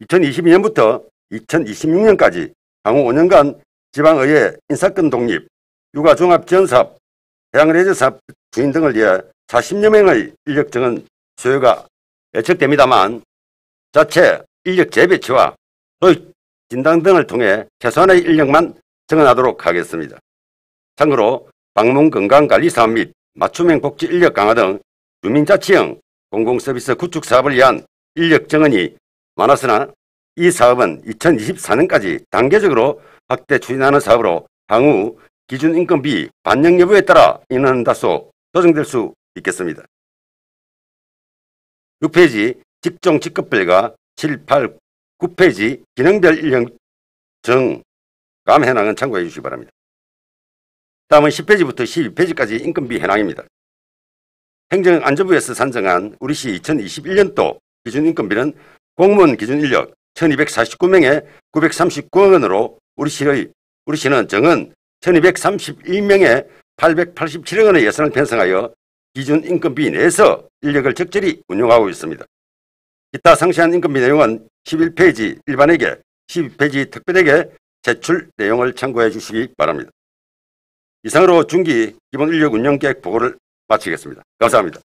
2022년부터 2026년까지 향후 5년간 지방의회 인사권 독립, 육아종합지원사업, 해양레저사업 추진 등을 위해 40여 명의 인력 정원 수요가 예측됩니다만 자체 인력 재배치와 도입 진단 등을 통해 최소한의 인력만 정원하도록 하겠습니다. 참고로 방문건강관리사업 및 맞춤형 복지 인력 강화 등 주민자치형 공공서비스 구축 사업을 위한 인력 정원이 많았으나 이 사업은 2024년까지 단계적으로 확대 추진하는 사업으로 향후 기준인건비 반영 여부에 따라 인원 다소 조정될 수 있겠습니다. 6페이지 직종 직급별과 7, 8, 9페이지 기능별 인력 정감 현황은 참고해 주시기 바랍니다. 다음은 10페이지부터 12페이지까지 인건비 현황입니다. 행정안전부에서 산정한 우리시 2021년도 기준인건비는 공무원 기준인력 1249명에 939억 원으로 우리시는 정원 1231명에 887억 원의 예산을 편성하여 기준인건비 내에서 인력을 적절히 운용하고 있습니다. 기타 상세한 인건비 내용은 11페이지 일반회계, 12페이지 특별회계 제출 내용을 참고해 주시기 바랍니다. 이상으로 중기 기본 인력 운영 계획 보고를 마치겠습니다. 감사합니다.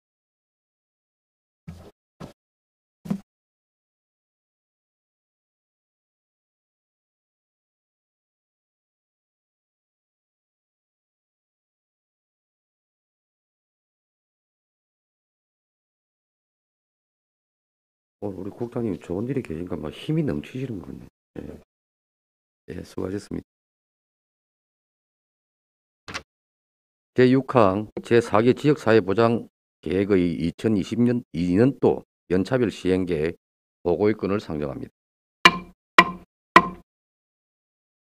우리 국장님 좋은 일이 계신가 막 힘이 넘치시는 것 같네요. 예. 예, 수고하셨습니다. 제6항 제4기 지역사회보장 계획의 2022년도 연차별 시행계획 보고의 건을 상정합니다.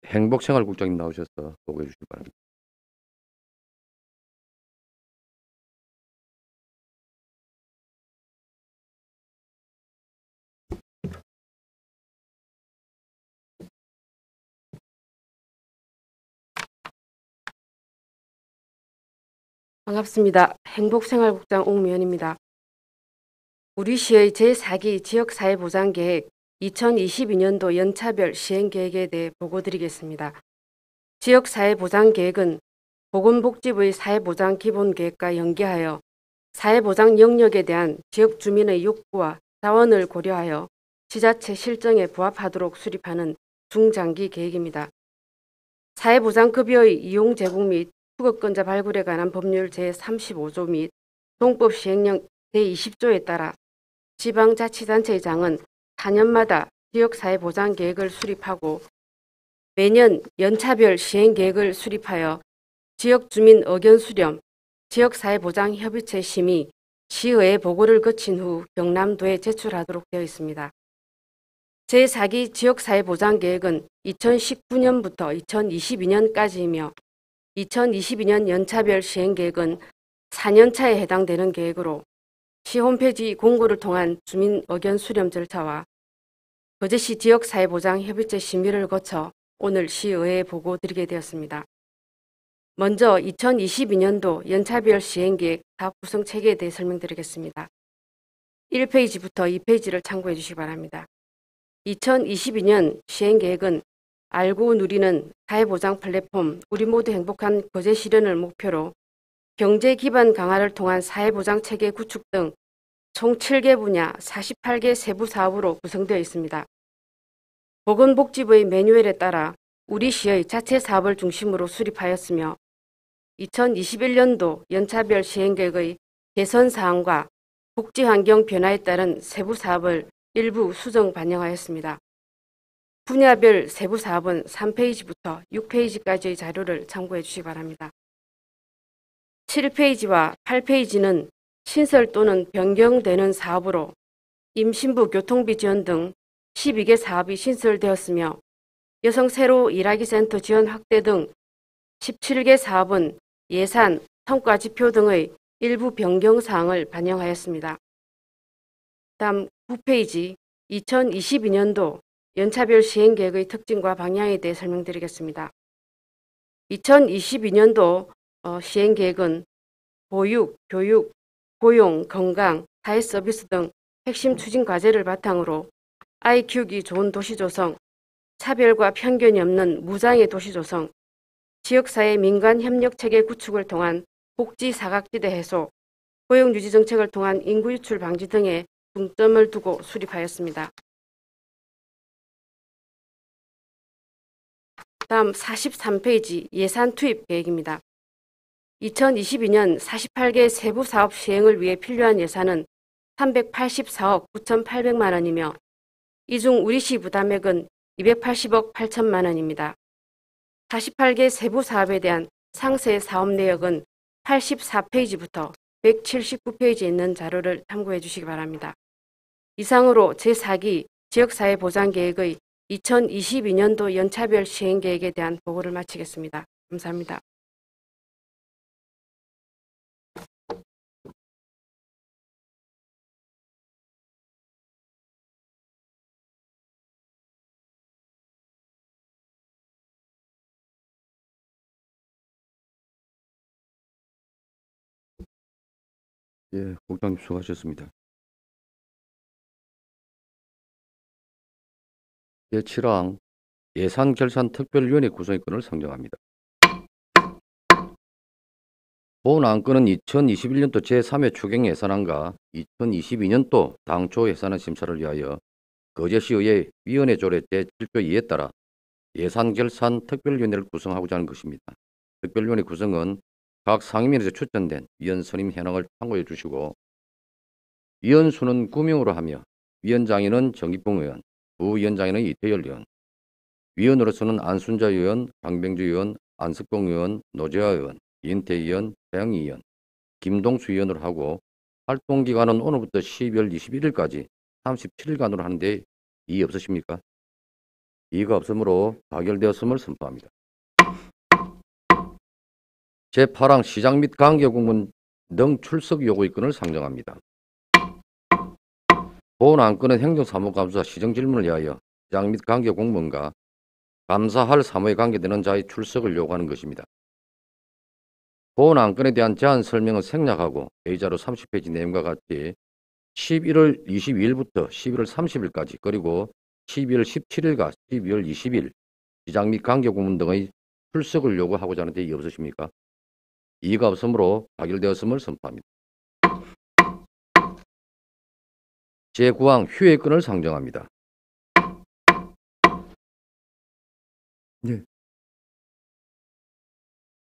행복생활국장님 나오셔서 보고해 주시기 바랍니다. 반갑습니다. 행복생활국장 옥미연입니다. 우리 시의 제4기 지역사회보장계획 2022년도 연차별 시행계획에 대해 보고드리겠습니다. 지역사회보장계획은 보건복지부의 사회보장 기본계획과 연계하여 사회보장 영역에 대한 지역 주민의 욕구와 자원을 고려하여 지자체 실정에 부합하도록 수립하는 중장기 계획입니다. 사회보장급여의 이용 제공 및 후급권자 발굴에 관한 법률 제35조 및 동법 시행령 제20조에 따라 지방자치단체장은 4년마다 지역사회보장계획을 수립하고 매년 연차별 시행계획을 수립하여 지역주민 의견 수렴, 지역사회보장협의체 심의, 시의회 보고를 거친 후 경남도에 제출하도록 되어 있습니다. 제4기 지역사회보장계획은 2019년부터 2022년까지이며 2022년 연차별 시행계획은 4년차에 해당되는 계획으로 시 홈페이지 공고를 통한 주민 의견 수렴 절차와 거제시 지역사회보장협의체 심의를 거쳐 오늘 시의회에 보고드리게 되었습니다. 먼저 2022년도 연차별 시행계획 사업 구성 체계에 대해 설명드리겠습니다. 1페이지부터 2페이지를 참고해 주시기 바랍니다. 2022년 시행계획은 알고 누리는 사회보장 플랫폼 우리 모두 행복한 거제 실현을 목표로 경제 기반 강화를 통한 사회보장 체계 구축 등 총 7개 분야 48개 세부 사업으로 구성되어 있습니다. 보건복지부의 매뉴얼에 따라 우리 시의 자체 사업을 중심으로 수립하였으며 2021년도 연차별 시행계획의 개선 사항과 복지환경 변화에 따른 세부 사업을 일부 수정 반영하였습니다. 분야별 세부 사업은 3페이지부터 6페이지까지의 자료를 참고해 주시기 바랍니다. 7페이지와 8페이지는 신설 또는 변경되는 사업으로 임신부 교통비 지원 등 12개 사업이 신설되었으며 여성 새로 일하기 센터 지원 확대 등 17개 사업은 예산, 성과 지표 등의 일부 변경 사항을 반영하였습니다. 다음 9페이지 2022년도 연차별 시행계획의 특징과 방향에 대해 설명드리겠습니다. 2022년도 시행계획은 보육, 교육, 고용, 건강, 사회서비스 등 핵심 추진 과제를 바탕으로 아이 키우기 좋은 도시 조성, 차별과 편견이 없는 무장애 도시 조성, 지역사회 민간 협력 체계 구축을 통한 복지 사각지대 해소, 고용 유지 정책을 통한 인구 유출 방지 등에 중점을 두고 수립하였습니다. 다음 43페이지 예산 투입 계획입니다. 2022년 48개 세부 사업 시행을 위해 필요한 예산은 384억 9,800만 원이며 이 중 우리시 부담액은 280억 8천만 원입니다. 48개 세부 사업에 대한 상세 사업 내역은 84페이지부터 179페이지에 있는 자료를 참고해 주시기 바랍니다. 이상으로 제4기 지역사회보장계획의 2022년도 연차별 시행계획에 대한 보고를 마치겠습니다. 감사합니다. 예, 국장님 수고하셨습니다. 제7항 예산결산 특별위원회 구성의 건을 상정합니다. 본 안건은 2021년도 제3회 추경 예산안과 2022년도 당초 예산안 심사를 위하여 거제시의회 위원회 조례 제7조 2에 따라 예산결산 특별위원회를 구성하고자 하는 것입니다. 특별위원회 구성은 각 상임위에서 추천된 위원 선임 현황을 참고해 주시고 위원 수는 9명으로 하며 위원장인은 정기풍 의원, 부위원장인은 이태열 의원, 위원으로서는 안순자 의원, 강병주 의원, 안석봉 의원, 노재하 의원, 이인태 의원, 태영희 의원, 김동수 의원으로 하고 활동기간은 오늘부터 12월 21일까지 37일간으로 하는데 이의 없으십니까? 이의가 없으므로 가결되었음을 선포합니다. 제8항 시장 및 관계공무원 등 출석 요구 입건을 상정합니다. 본 안건은 행정사무감사 시정질문을 위하여 시장 및 관계공무원과 감사할 사무에 관계되는 자의 출석을 요구하는 것입니다. 본 안건에 대한 제안 설명은 생략하고 A자로 30페이지 내용과 같이 11월 22일부터 11월 30일까지 그리고 12월 17일과 12월 20일 시장 및 관계공무원 등의 출석을 요구하고자 하는데 이의 없으십니까? 이의가 없으므로 가결되었음을 선포합니다. 제9항 휴회권을 상정합니다. 네.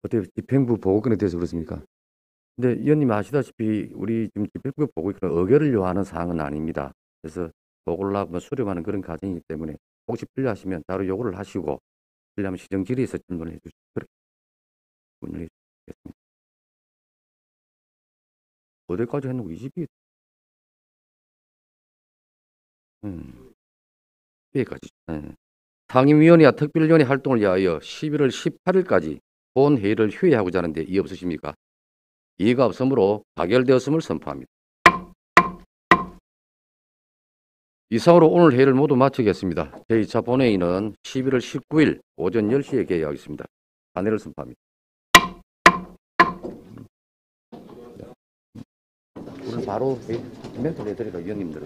어때요? 집행부 보고권에 대해서 그렇습니까? 근데 위원님 아시다시피 우리 지금 집행부 보고권은 의결을 요하는 사항은 아닙니다. 그래서 보고를 하고 수렴하는 그런 과정이기 때문에 혹시 필요하시면 따로 요구를 하시고 필요하면 시정질의에서 질문을 해주시고 그렇게 문의를 해주시겠습니다. 어디까지 했는 거 20일? 여기까지. 상임위원회와 특별위원회 활동을 위하여 11월 18일까지 본 회의를 휴회하고자 하는데 이의 없으십니까? 이의가 없으므로 가결되었음을 선포합니다. 이상으로 오늘 회의를 모두 마치겠습니다. 제2차 본회의는 11월 19일 오전 10시에 개의하겠습니다. 단회를 선포합니다. 오늘 바로 멘트를 해드리라 위원님들.